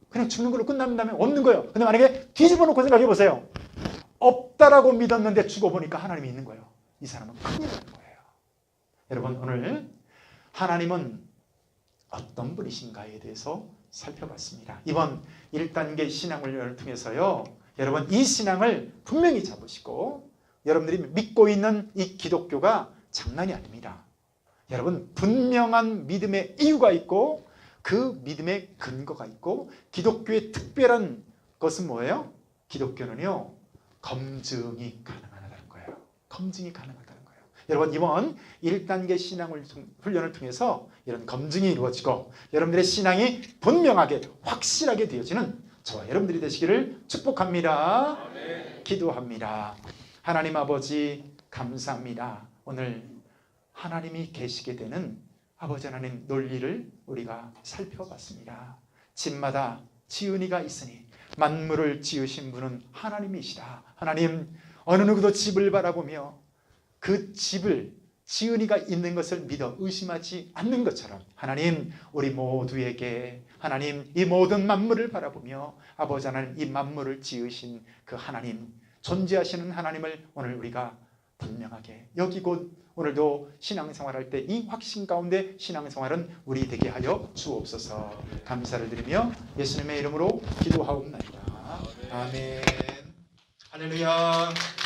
그냥 죽는 걸로 끝난다면 없는 거예요. 근데 만약에 뒤집어 놓고 생각해 보세요. 없다라고 믿었는데 죽어보니까 하나님이 있는 거예요. 이 사람은 큰일 나는 거예요. 여러분 오늘 하나님은 어떤 분이신가에 대해서 살펴봤습니다. 이번 1단계 신앙훈련을 통해서요. 여러분 이 신앙을 분명히 잡으시고 여러분들이 믿고 있는 이 기독교가 장난이 아닙니다. 여러분 분명한 믿음의 이유가 있고 그 믿음의 근거가 있고 기독교의 특별한 것은 뭐예요? 기독교는요 검증이 가능하다는 거예요. 검증이 가능하다는 거예요. 여러분 이번 1단계 훈련을 통해서 이런 검증이 이루어지고 여러분들의 신앙이 분명하게 확실하게 되어지는 저와 여러분들이 되시기를 축복합니다. 기도합니다. 하나님 아버지 감사합니다. 오늘 하나님이 계시게 되는 아버지 하나님 논리를 우리가 살펴봤습니다. 집마다 지은이가 있으니 만물을 지으신 분은 하나님이시다. 하나님, 어느 누구도 집을 바라보며 그 집을 지은이가 있는 것을 믿어 의심하지 않는 것처럼 하나님, 우리 모두에게 하나님 이 모든 만물을 바라보며 아버지 하나님 이 만물을 지으신 그 하나님, 존재하시는 하나님을 오늘 우리가 분명하게 여기고 오늘도 신앙생활할 때 이 확신 가운데 신앙생활은 우리 되게 하여 주옵소서. 감사를 드리며 예수님의 이름으로 기도하옵나이다. 아멘. 할렐루야.